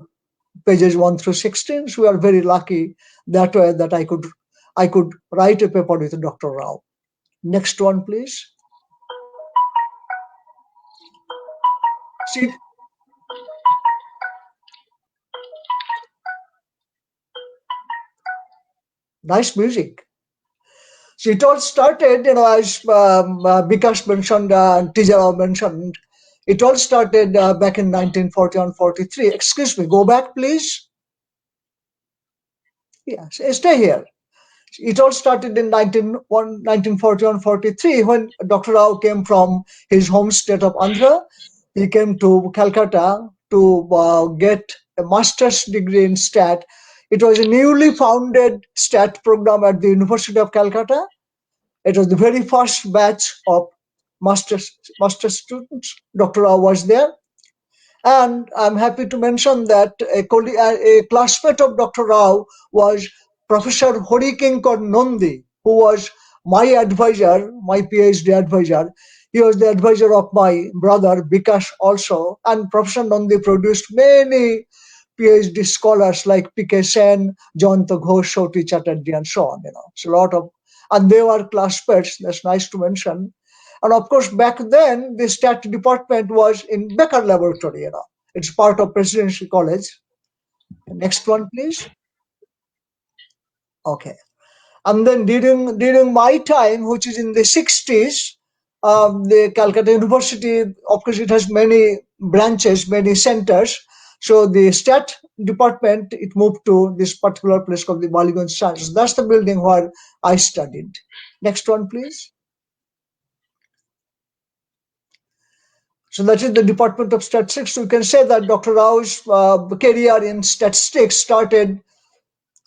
pages 1 through 16. So we are very lucky that way that I could write a paper with Dr. Rao. Next one, please. See, nice music. So it all started, as Bikash mentioned, T.J. Rao mentioned, it all started back in 1941-43. Excuse me, go back, please. Yeah, stay here. It all started in 1941-43 when Dr. Rao came from his home state of Andhra. He came to Calcutta to get a master's degree in stat. It was a newly founded stat program at the University of Calcutta. It was the very first batch of master students. Dr. Rao was there. And I'm happy to mention that a classmate of Dr. Rao was Professor Horikinkar Nandi, who was my advisor, my PhD advisor. He was the advisor of my brother Bikash also. And Professor Nandi produced many PhD scholars like P.K. Sen, Jayanta Ghosh, Shoti Chatterjee, and so on. It's a lot of, and they were classmates. That's nice to mention. And of course, back then, the stat department was in Becker Laboratory. It's part of Presidency College. Next one, please. Okay. And then during my time, which is in the 60s, the Calcutta University, of course, it has many branches, many centers. So the stat department, it moved to this particular place called the Ballygunge Science. That's the building where I studied. Next one, please. So that is the Department of Statistics. So you can say that Dr. Rao's career in statistics started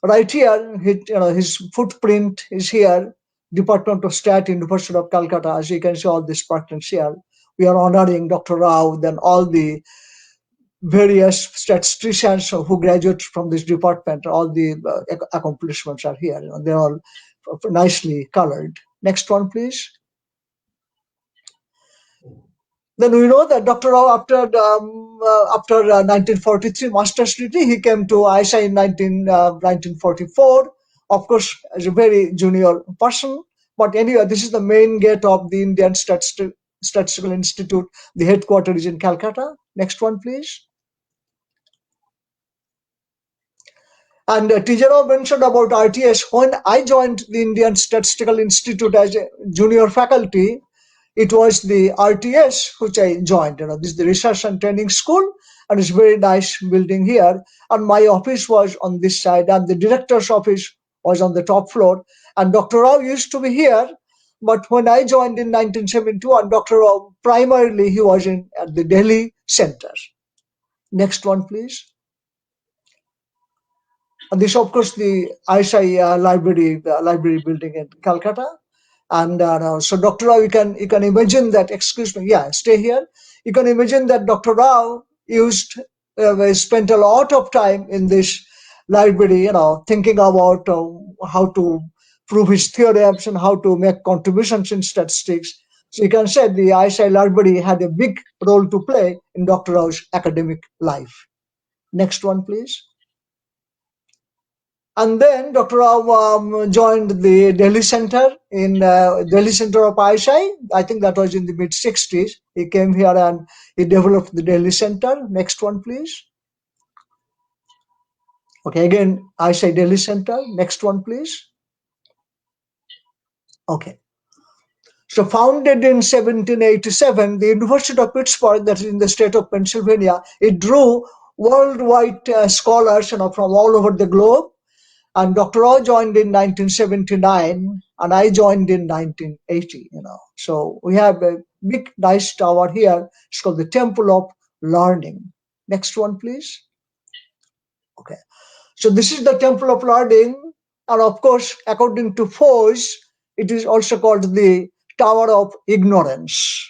right here. His footprint is here. Department of Stat, University of Calcutta. As you can see, all these departments here. We are honoring Dr. Rao, then all the various statisticians who graduate from this department. All the accomplishments are here. They're all nicely colored. Next one, please. Then we know that Dr. Rao, after 1943 master's degree, he came to ISI in 1944. Of course, as a very junior person. But anyway, this is the main gate of the Indian Statistical Institute. The headquarters is in Calcutta. Next one, please. And Tijaro mentioned about RTS. When I joined the Indian Statistical Institute as a junior faculty, it was the RTS which I joined. This is the Research and Training School, and it's a very nice building here. And my office was on this side, and the director's office was on the top floor. And Dr. Rao used to be here, but when I joined in 1971, Dr. Rao, primarily he was at the Delhi center. Next one, please. And this, of course, the ISI library building in Calcutta. And so Dr. Rao, you can imagine that, excuse me, yeah, stay here. You can imagine that Dr. Rao spent a lot of time in this library, thinking about how to prove his theorems and how to make contributions in statistics. So you can say the ISI library had a big role to play in Dr. Rao's academic life. Next one, please. And then Dr. Rao joined the Delhi Center in Delhi Center of ISI. I think that was in the mid-60s. He came here and he developed the Delhi Center. Next one, please. Okay, again, ISI Delhi Center. Next one, please. Okay. So founded in 1787, the University of Pittsburgh, that is in the state of Pennsylvania, it drew worldwide scholars from all over the globe. And Dr. Rao joined in 1979, and I joined in 1980. So we have a big, nice tower here. It's called the Temple of Learning. Next one, please. Okay. So this is the Temple of Learning, and of course, according to Foch, it is also called the Tower of Ignorance.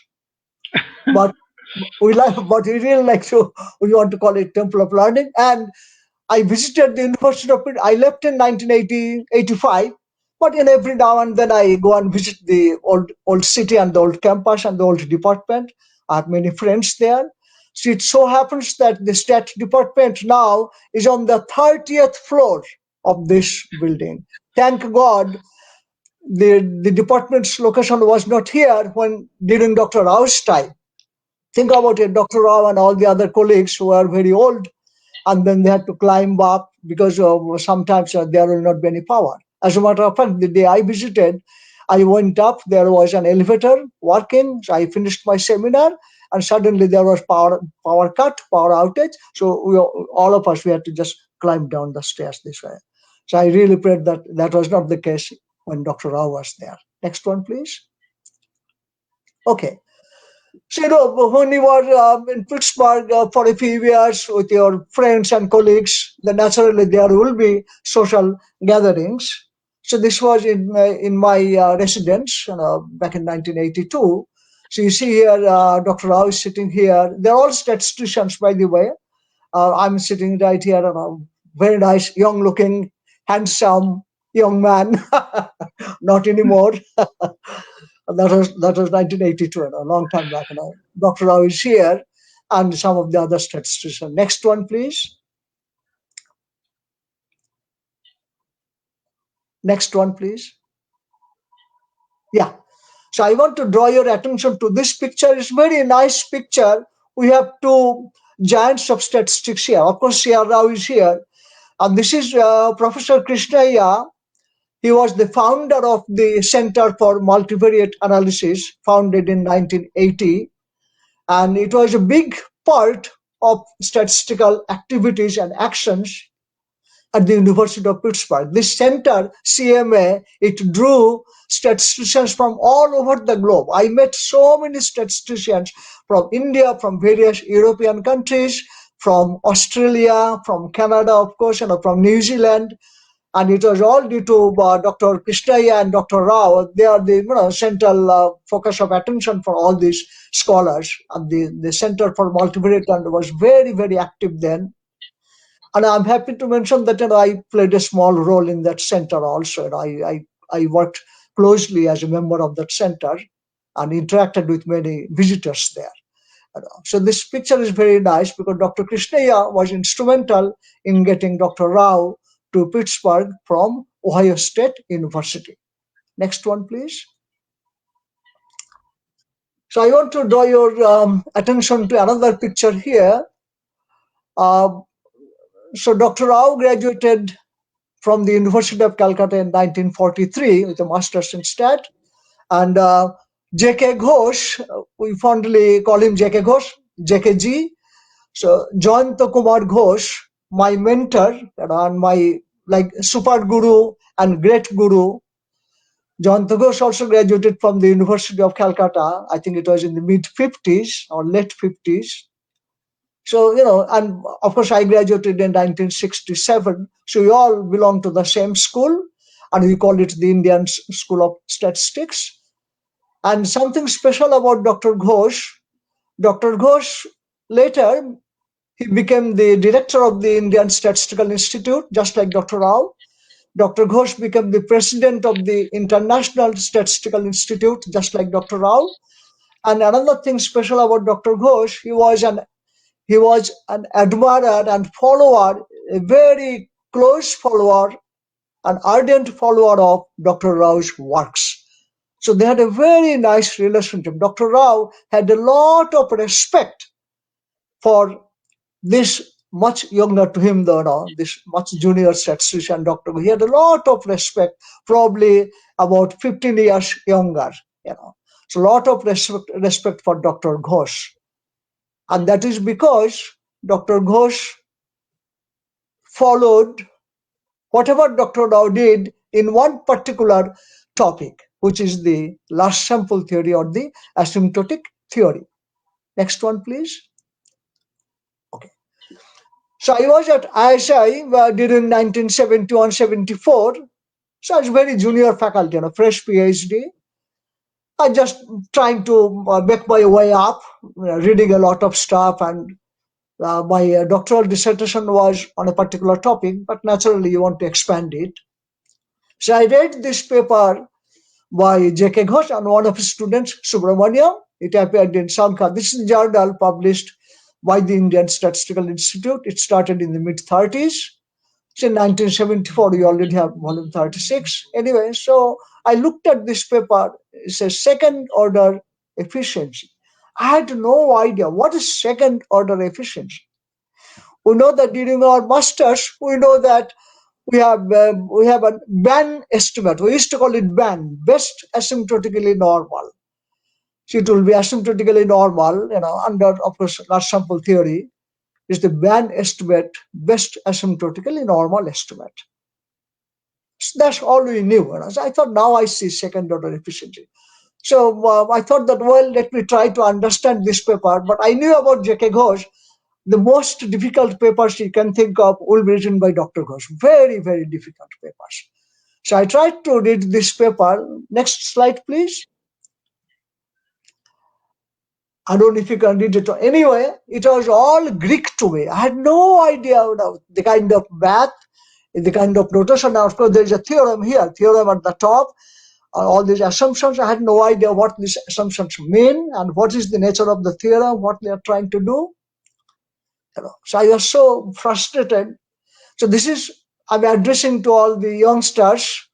But we really like to. We want to call it Temple of Learning. And I visited the University of Pittsburgh. I left in 1985, but every now and then I go and visit the old city and the old campus and the old department. I have many friends there. So it so happens that the stat department now is on the 30th floor of this building. Thank God the department's location was not here during Dr. Rao's time. Think about it, Dr. Rao and all the other colleagues who are very old, and then they had to climb up because sometimes there will not be any power. As a matter of fact, the day I visited, I went up, there was an elevator working, so I finished my seminar, and suddenly there was power cut, power outage. So all of us, we had to just climb down the stairs this way. So I really prayed that was not the case when Dr. Rao was there. Next one, please. Okay. So, when you were in Pittsburgh for a few years with your friends and colleagues, then naturally there will be social gatherings. So this was in my residence back in 1982. So you see here, Dr. Rao is sitting here. They're all statisticians, by the way. I'm sitting right here, very nice, young-looking, handsome young man. Not anymore. That was 1982, a long time back. Dr. Rao is here, and some of the other statisticians. Next one, please. Next one, please. Yeah. So I want to draw your attention to this picture. It's a very nice picture. We have two giants of statistics here. Of course, C R Rao is here. And this is Professor Krishnaiah. He was the founder of the Center for Multivariate Analysis, founded in 1980. And it was a big part of statistical activities and actions at the University of Pittsburgh. This center, CMA, it drew statisticians from all over the globe. I met so many statisticians from India, from various European countries, from Australia, from Canada, of course, from New Zealand. And it was all due to Dr. Krishnaiah and Dr. Rao. They are the central focus of attention for all these scholars. And the Center for Multivariate was very, very active then. And I'm happy to mention that I played a small role in that center also. I worked closely as a member of that center and interacted with many visitors there. So this picture is very nice because Dr. Krishnaiah was instrumental in getting Dr. Rao to Pittsburgh from Ohio State University. Next one, please. So I want to draw your attention to another picture here. So Dr. Rao graduated from the University of Calcutta in 1943 with a master's in stat. And J.K. Ghosh, we fondly call him J.K. Ghosh, J.K.G. So Jayanta Kumar Ghosh, my mentor and my super guru and great guru. Jayanta Ghosh also graduated from the University of Calcutta. I think it was in the mid-50s or late 50s. So, and of course I graduated in 1967. So we all belong to the same school, and we call it the Indian School of Statistics. And something special about Dr. Ghosh later, he became the director of the Indian Statistical Institute, just like Dr. Rao. Dr. Ghosh became the president of the International Statistical Institute, just like Dr. Rao. And another thing special about Dr. Ghosh, he was an admirer and follower, a very close follower, an ardent follower of Dr. Rao's works. So they had a very nice relationship. Dr. Rao had a lot of respect for this much younger to him, this much junior statistician, Dr. He had a lot of respect, probably about 15 years younger, So a lot of respect for Dr. Ghosh. And that is because Dr. Ghosh followed whatever Dr. Rao did in one particular topic, which is the large sample theory or the asymptotic theory. Next one, please. Okay. So I was at ISI during 1971-74. So I was very junior faculty, fresh PhD. I just trying to make my way up, reading a lot of stuff, and my doctoral dissertation was on a particular topic, but naturally you want to expand it. So I read this paper by J.K. Ghosh and one of his students, Subramania. It appeared in Sankha. This is a journal published by the Indian Statistical Institute. It started in the mid-30s. So in 1974, we already have volume 36. Anyway, so I looked at this paper. It says second order efficiency. I had no idea what is second order efficiency. We know that during our masters, we know that we have a BAN estimate. We used to call it BAN, best asymptotically normal. So it will be asymptotically normal, under, of course, large sample theory is the BAN estimate, best asymptotically normal estimate. So that's all we knew. So I thought, now I see second order efficiency. So I thought that, well, let me try to understand this paper. But I knew about J.K. Ghosh. The most difficult papers you can think of will be written by Dr. Ghosh. Very, very difficult papers. So I tried to read this paper. Next slide, please. I don't know if you can read it. Anyway, it was all Greek to me. I had no idea the kind of math, the kind of notation. Now, of course, there is a theorem here, theorem at the top. All these assumptions, I had no idea what these assumptions mean and what is the nature of the theorem, what they are trying to do. So I was so frustrated. So this is, I'm addressing to all the youngsters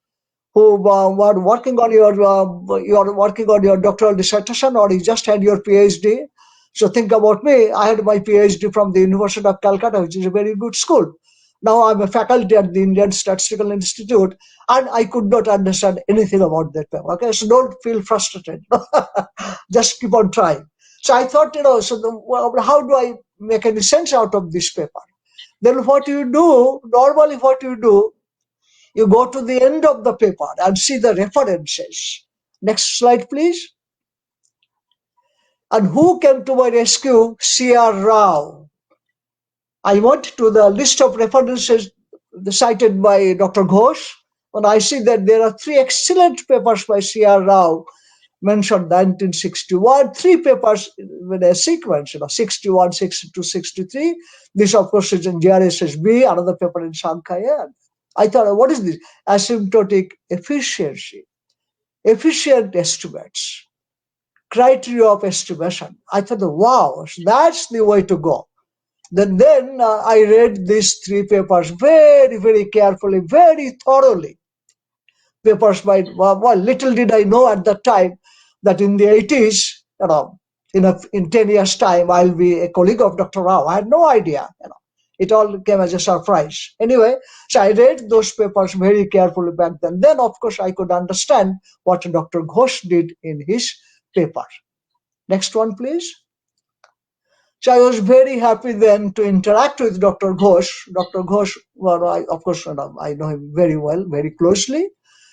who were working on your doctoral dissertation, or you just had your PhD. So think about me. I had my PhD from the University of Calcutta, which is a very good school. Now I'm a faculty at the Indian Statistical Institute, and I could not understand anything about that paper. Okay, so don't feel frustrated. Just keep on trying. So I thought, how do I make any sense out of this paper? Then what you do, normally what you do, you go to the end of the paper and see the references. Next slide, please. And who came to my rescue? C R Rao. I went to the list of references cited by Dr. Ghosh, and I see that there are 3 excellent papers by C R Rao mentioned 1961, 3 papers with a sequence, 61, 62, 63. This, of course, is in GRSSB, another paper in Shanghai. I thought, what is this? Asymptotic efficiency, efficient estimates, criteria of estimation. I thought, wow, that's the way to go. Then I read these 3 papers very, very carefully, very thoroughly. Papers by, well, little did I know at that time that in the 80s, in 10 years' time, I'll be a colleague of Dr. Rao. I had no idea. It all came as a surprise. Anyway, so I read those papers very carefully back then. Then, of course, I could understand what Dr. Ghosh did in his paper. Next one, please. So I was very happy then to interact with Dr. Ghosh. Dr. Ghosh, well, of course, I know him very well, very closely.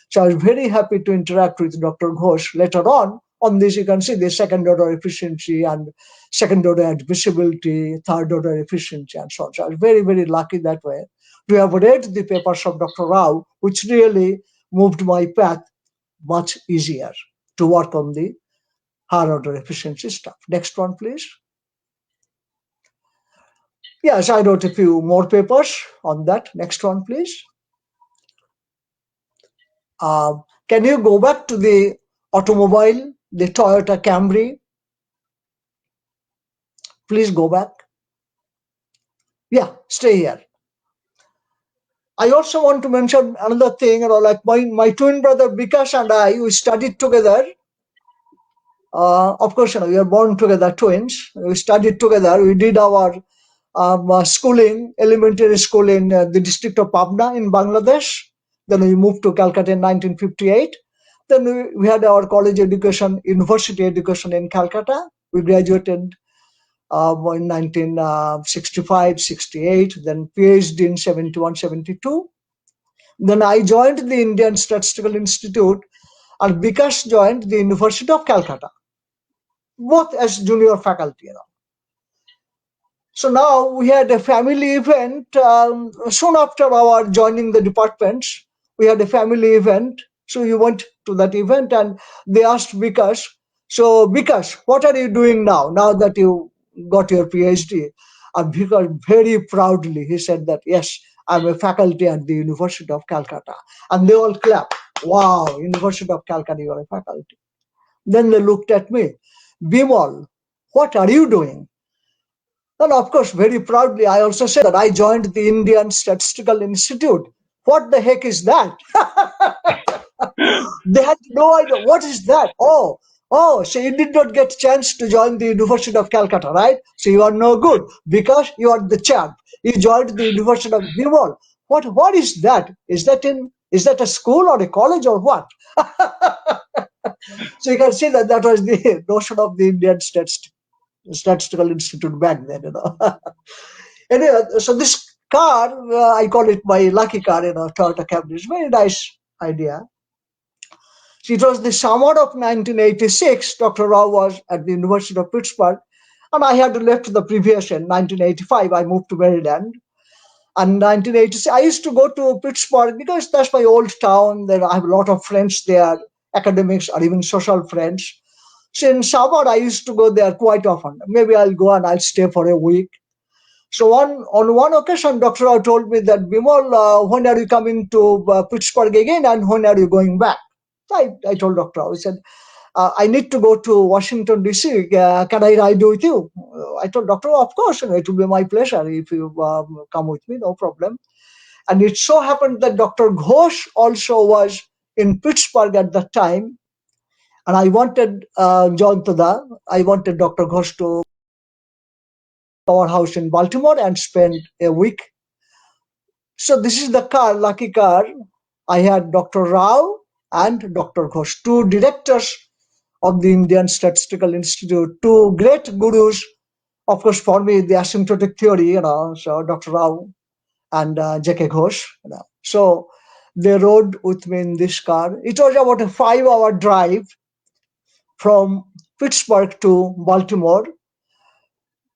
So I was very happy to interact with Dr. Ghosh. Later on this, you can see the second order efficiency and second order admissibility, third order efficiency, and so on. So I was very, very lucky that way. We have read the papers of Dr. Rao, which really moved my path much easier to work on the higher order efficiency stuff. Next one, please. Yes, I wrote a few more papers on that. Next one, please. Can you go back to the automobile, the Toyota Camry? Please go back. Yeah, stay here. I also want to mention another thing, like my twin brother Bikash and I, we studied together. Of course, we are born together, twins. We studied together. We did our schooling, elementary school in the district of Pabna in Bangladesh. Then we moved to Calcutta in 1958. Then we had our college education, university education in Calcutta. We graduated in 1965, 68, then PhD in 71, 72. Then I joined the Indian Statistical Institute and Bikash joined the University of Calcutta, both as junior faculty. So now we had a family event soon after our joining the departments. We had a family event. So we went to that event and they asked Bikash, so Bikash, what are you doing now that you got your PhD? And Bikash very proudly, he said that, yes, I'm a faculty at the University of Calcutta. And they all clapped. Wow, University of Calcutta, you are a faculty. Then they looked at me. Bimal, what are you doing? And of course, very proudly, I also said that I joined the Indian Statistical Institute. What the heck is that? They had no idea. What is that? Oh, so you did not get a chance to join the University of Calcutta, right? So you are no good because you are the champ. You joined the University of Bimal. What is that? Is that a school or a college or what? So you can see that was the notion of the Indian Statistical Institute back then, Anyway, so this car, I call it my lucky car, Toyota Camry. It's a very nice idea. So it was the summer of 1986. Dr. Rao was at the University of Pittsburgh, and I had left the previous year, 1985. I moved to Maryland. And 1986, I used to go to Pittsburgh because that's my old town. There I have a lot of friends there, academics or even social friends. So in summer, I used to go there quite often. Maybe I'll go and I'll stay for a week. So on one occasion, Dr. Rao told me that, Bimal, when are you coming to Pittsburgh again and when are you going back? I told Dr. Rao, he said, I need to go to Washington, D.C. Can I ride with you? I told Dr. Rao, of course, it will be my pleasure if you come with me, no problem. And it so happened that Dr. Ghosh also was in Pittsburgh at that time. And I wanted I wanted Dr. Ghosh to our house in Baltimore and spend a week. So this is the car, lucky car. I had Dr. Rao and Dr. Ghosh, two directors of the Indian Statistical Institute, two great gurus. Of course, for me, the asymptotic theory, so Dr. Rao and J.K. Ghosh. So they rode with me in this car. It was about a 5-hour drive from Pittsburgh to Baltimore.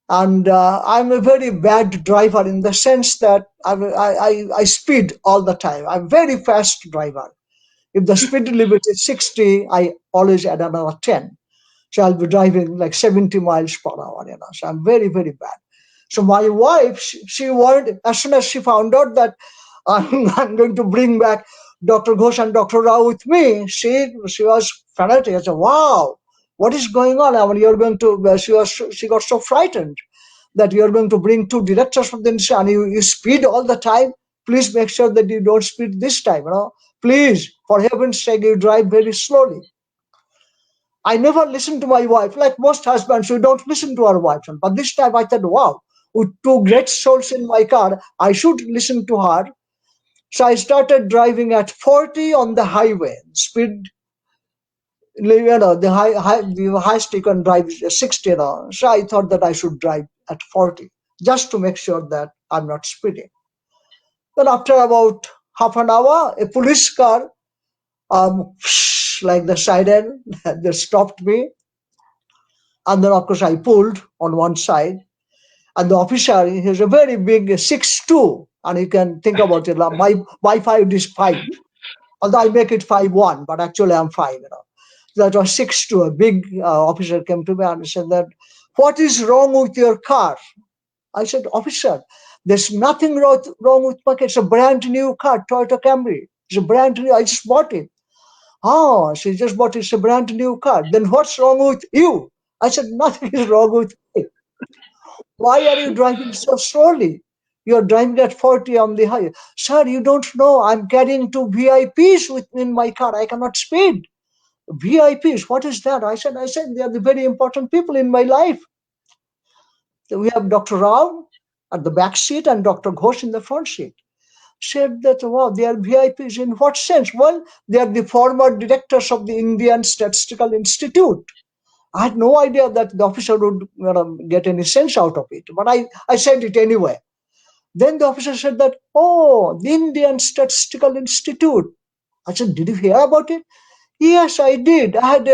And I'm a very bad driver in the sense that I speed all the time. I'm a very fast driver. If the speed limit is 60, I always add another 10. So I'll be driving like 70 miles per hour. So I'm very, very bad. So my wife, she warned, as soon as she found out that I'm going to bring back Dr. Ghosh and Dr. Rao with me, she was fanatic. I said, wow, what is going on? I mean, you're going to, she got so frightened that you're going to bring two directors from the industry and you speed all the time. Please make sure that you don't speed this time, Please, for heaven's sake, you drive very slowly. I never listened to my wife. Like most husbands, we don't listen to our wives. But this time I thought, wow, with two great souls in my car. I should listen to her. So I started driving at 40 on the highway. Speed, the highest you can drive is 60 an hour. So I thought that I should drive at 40 just to make sure that I'm not speeding. Then after about half an hour, a police car, like the siren, they stopped me. And then, of course, I pulled on one side. And the officer, he's a very big 6'2", and you can think about it. Like my 5 is 5. Although I make it 5'1", but actually I'm 5. That was 6'2". A big officer came to me and said that, "What is wrong with your car?" I said, "Officer, there's nothing wrong with my car. It's a brand new car, Toyota Camry. It's a brand new. I just bought it." "Oh, she just bought it. It's a brand new car. Then what's wrong with you?" I said, "Nothing is wrong with me. Why are you driving so slowly? You're driving at 40 on the highway." "Sir, you don't know. I'm carrying two VIPs in my car. I cannot speed." "VIPs? What is that?" I said, "They are the very important people in my life. So we have Dr. Rao at the back seat and Dr. Ghosh in the front seat." Said that, "Wow, they are VIPs. In what sense?" "Well, they are the former directors of the Indian Statistical Institute." I had no idea that the officer would get any sense out of it, but I said it anyway. Then the officer said that, "Oh, the Indian Statistical Institute." I said, "Did you hear about it?" "Yes, I did. I had,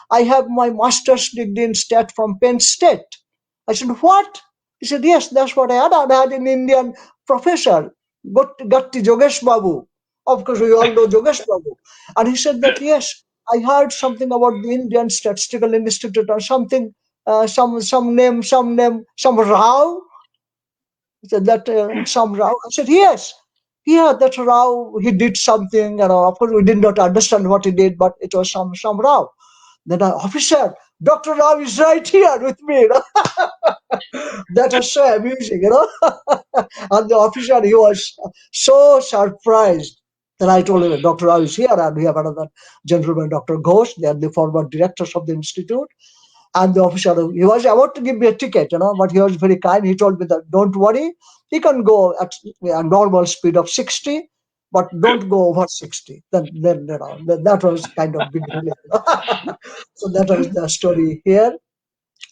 I have my master's degree in stat from Penn State." I said, "What?" He said, "Yes, that's what I had. I had an Indian professor, Gatti Jogesh Babu. Of course, we all know Jogesh Babu." And he said that, "Yes, I heard something about the Indian Statistical Institute or something, some name, some Rao." He said that some Rao. I said, "Yes, yeah, that Rao, he did something. Of course, we did not understand what he did, but it was some Rao." Then an officer, "Dr. Rao is right here with me." That was so amusing. And the officer, he was so surprised. Then I told him, "Dr. Rao is here, and we have another gentleman, Dr. Ghosh. They are the former directors of the institute." And the officer, he was about to give me a ticket, but he was very kind. He told me that, "Don't worry, he can go at a normal speed of 60, but don't go over 60. Then that was kind of big relief. So that was the story here.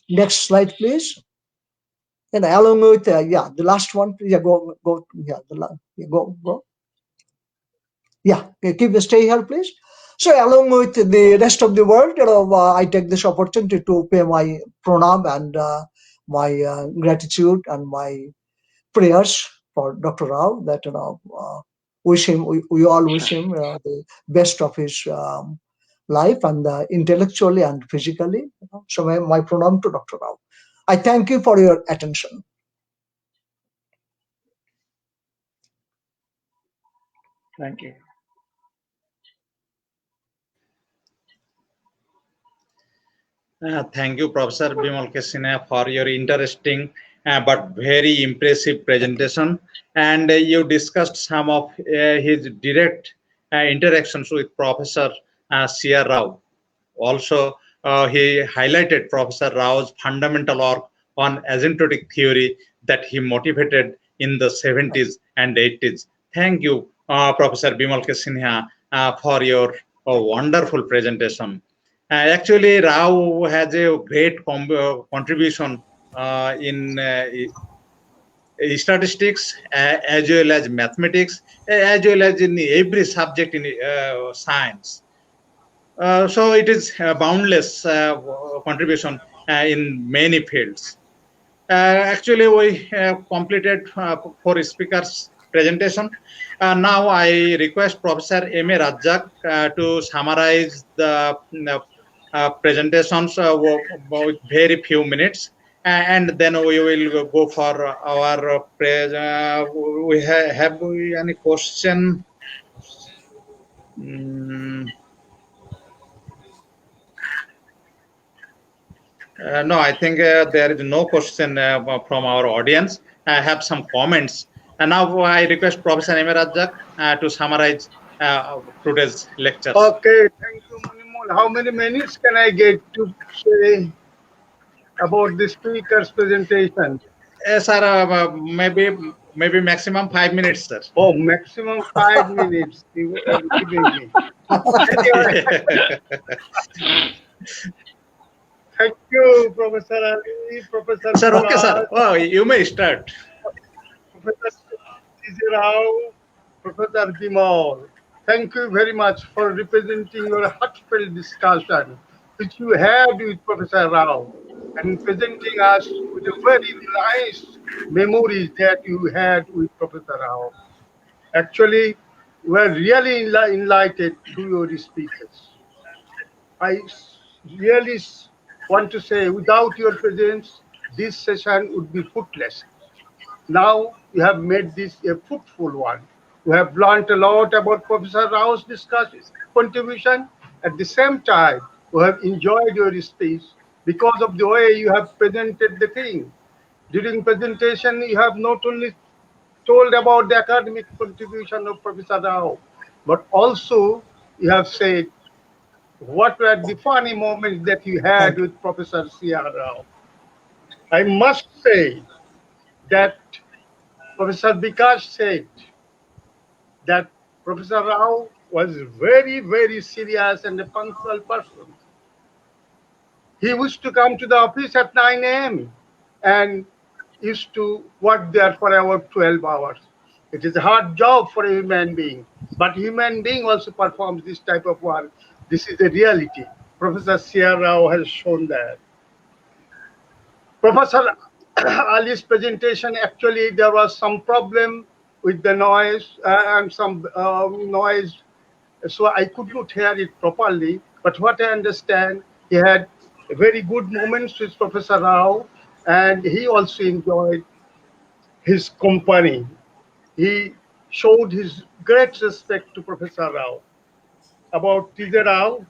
Next slide, please. And along with the last one, please. Go. Go. Yeah, stay here, please. So along with the rest of the world, I take this opportunity to pay my pranam and my gratitude and my prayers for Dr. Rao. That wish him, we all wish him the best of his life, and intellectually and physically. So my pranam to Dr. Rao. I thank you for your attention. Thank you. Thank you, Professor Bimal Kesina, for your interesting but very impressive presentation. And you discussed some of his direct interactions with Professor C R Rao. Also, he highlighted Professor Rao's fundamental work on asymptotic theory that he motivated in the 70s and 80s. Thank you, Professor Bimal Sinha, for your wonderful presentation. Actually, Rao has a great contribution in statistics as well as mathematics, as well as in every subject in science. So it is boundless contribution in many fields. Actually, we completed 4 speakers' presentation. Now I request Professor M.A. Rajak to summarize the presentations with very few minutes, and then we will go for our have we any question? No, I think there is no question from our audience. I have some comments. And now I request Professor M. Rajak to summarize today's lecture. Okay, thank you, Manimul. How many minutes can I get to say about the speaker's presentation? Sir, maybe maximum 5 minutes, sir. Oh, maximum 5 minutes you are giving me. Anyway, thank you, Professor Ali, Professor Sir, okay, sir. Prakash, Oh, you may start. Professor C R Rao, Professor Bimal. Thank you very much for representing your heartfelt discussion which you had with Professor Rao and presenting us with a very nice memories that you had with Professor Rao. Actually, we are really enlightened through your speeches. Really want to say, without your presence, this session would be fruitless. Now you have made this a fruitful one. We have learned a lot about Professor Rao's contribution. At the same time, we have enjoyed your speech because of the way you have presented the thing. During presentation, you have not only told about the academic contribution of Professor Rao, but also you have said what were the funny moments that you had with Professor C R Rao. I must say that Professor Bikash said that Professor Rao was very, very serious and a punctual person. He used to come to the office at 9 a.m. and used to work there for about 12 hours. It is a hard job for a human being, but human being also performs this type of work. This is a reality. Professor C R Rao has shown that. Professor Ali's presentation, actually, there was some problem with the noise and some noise, so I could not hear it properly. But what I understand, he had very good moments with Professor Rao, and he also enjoyed his company. He showed his great respect to Professor Rao. About T.J. Rao,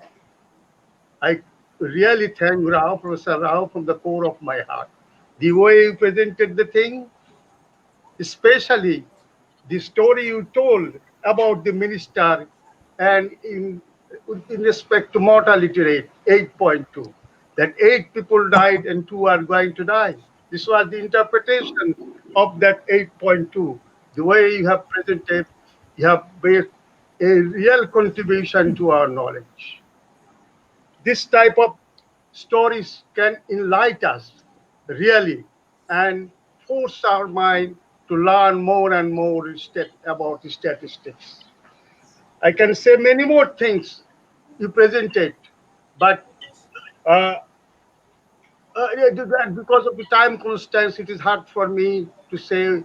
I really thank Rao, Professor Rao, from the core of my heart. The way you presented the thing, especially the story you told about the minister and in respect to mortality rate, 8.2, that 8 people died and 2 are going to die. This was the interpretation of that 8.2. The way you have presented, you have made a real contribution to our knowledge. This type of stories can enlighten us, really, and force our mind to learn more and more about statistics. I can say many more things you presented, but because of the time constraints, it is hard for me to say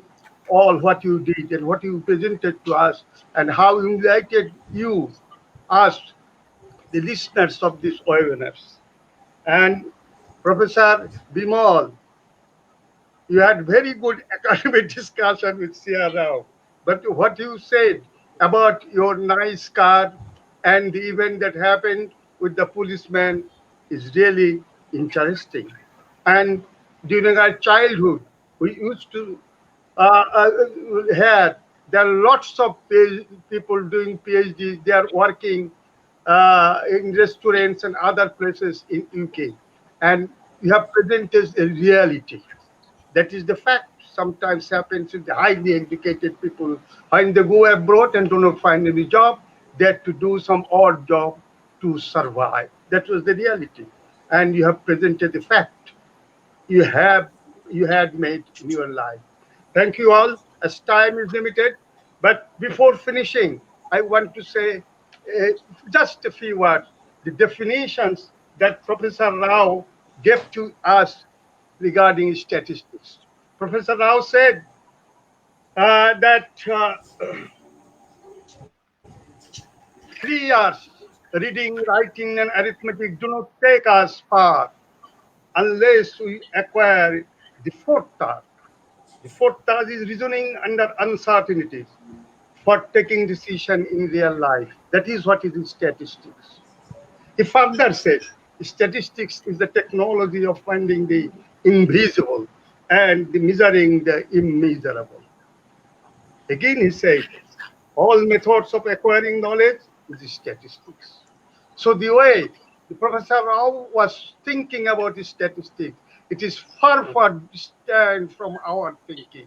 all what you did and what you presented to us and how you enlightened us, the listeners of this webinars. And Professor Bimal, you had very good academic discussion with C R Rao. But what you said about your nice car and the event that happened with the policeman is really interesting. And during our childhood, we used to have, there are lots of people doing PhDs, they are working in restaurants and other places in UK. And you have presented a reality. That is the fact. Sometimes happens with the highly educated people. When they go abroad and do not find any job, they have to do some odd job to survive. That was the reality. And you have presented the fact you had made in your life. Thank you all, as time is limited. But before finishing, I want to say just a few words. The definitions that Professor Rao gave to us regarding statistics. Professor Rao said that 3 years reading, writing, and arithmetic do not take us far unless we acquire the fourth task. The fourth task is reasoning under uncertainties for taking decision in real life. That is what is statistics. He further said, statistics is the technology of finding the invisible and the measuring the immeasurable. Again, he said, all methods of acquiring knowledge is statistics. So the way the Professor Rao was thinking about statistics, It is far, far distant from our thinking.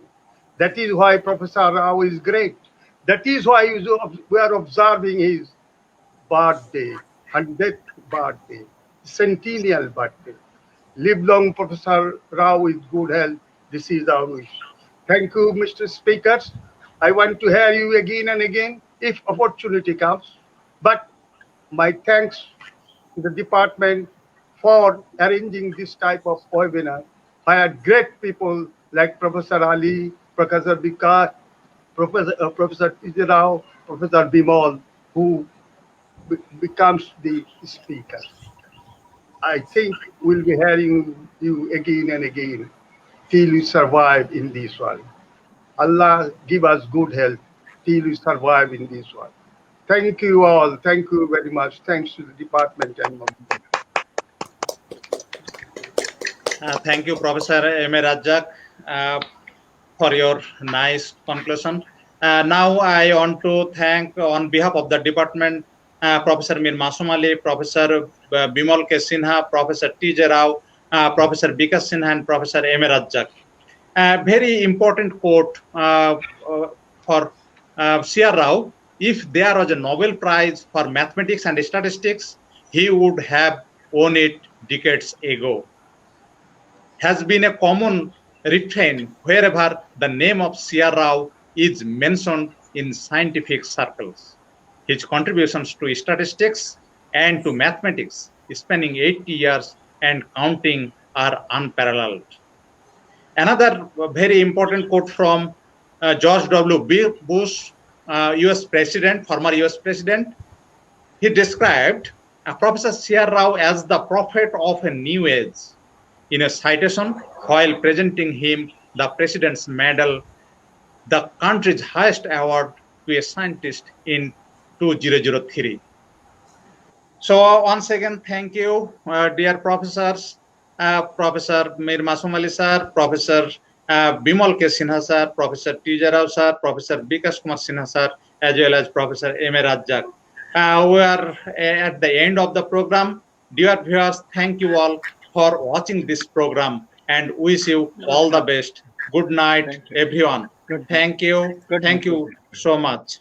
That is why Professor Rao is great. That is why we are observing his birthday, 100th birthday, centennial birthday. Live long, Professor Rao, with good health. This is our wish. Thank you, Mr. Speakers. I want to hear you again and again if opportunity comes. But my thanks to the department for arranging this type of webinar. I had great people like Professor Ali, Professor Vikas, Professor C R Rao, Professor Bimal, who becomes the speaker. I think we'll be hearing you again and again till we survive in this world. Allah give us good health till we survive in this world. Thank you all. Thank you very much. Thanks to the department and Thank you, Professor M. A. Rajak, for your nice conclusion. Now I want to thank on behalf of the department Professor Mir Masum Ali, Professor Bimal K. Sinha, Professor T. J. Rao, Professor Vikas Sinha, and Professor M. A. Rajak. Very important quote for C R Rao. If there was a Nobel Prize for mathematics and statistics, he would have won it decades ago. Has been a common refrain wherever the name of C R Rao is mentioned in scientific circles. His contributions to statistics and to mathematics, spanning 80 years and counting, are unparalleled. Another very important quote from George W. Bush, US President, former US President. He described Professor C R Rao as the prophet of a new age in a citation while presenting him the President's Medal, the country's highest award to a scientist in 2003. So once again, thank you, dear professors, Professor Mir Masum Ali sir, Professor Bimal K. Sinha sir, Professor T. J. Rao sir, Professor Vikas Kumar Sinha sir, as well as Professor M. A. Rajak. We are at the end of the program. Dear viewers, thank you all for watching this program and wish you all the best. Good night, everyone. Thank you. Thank you so much.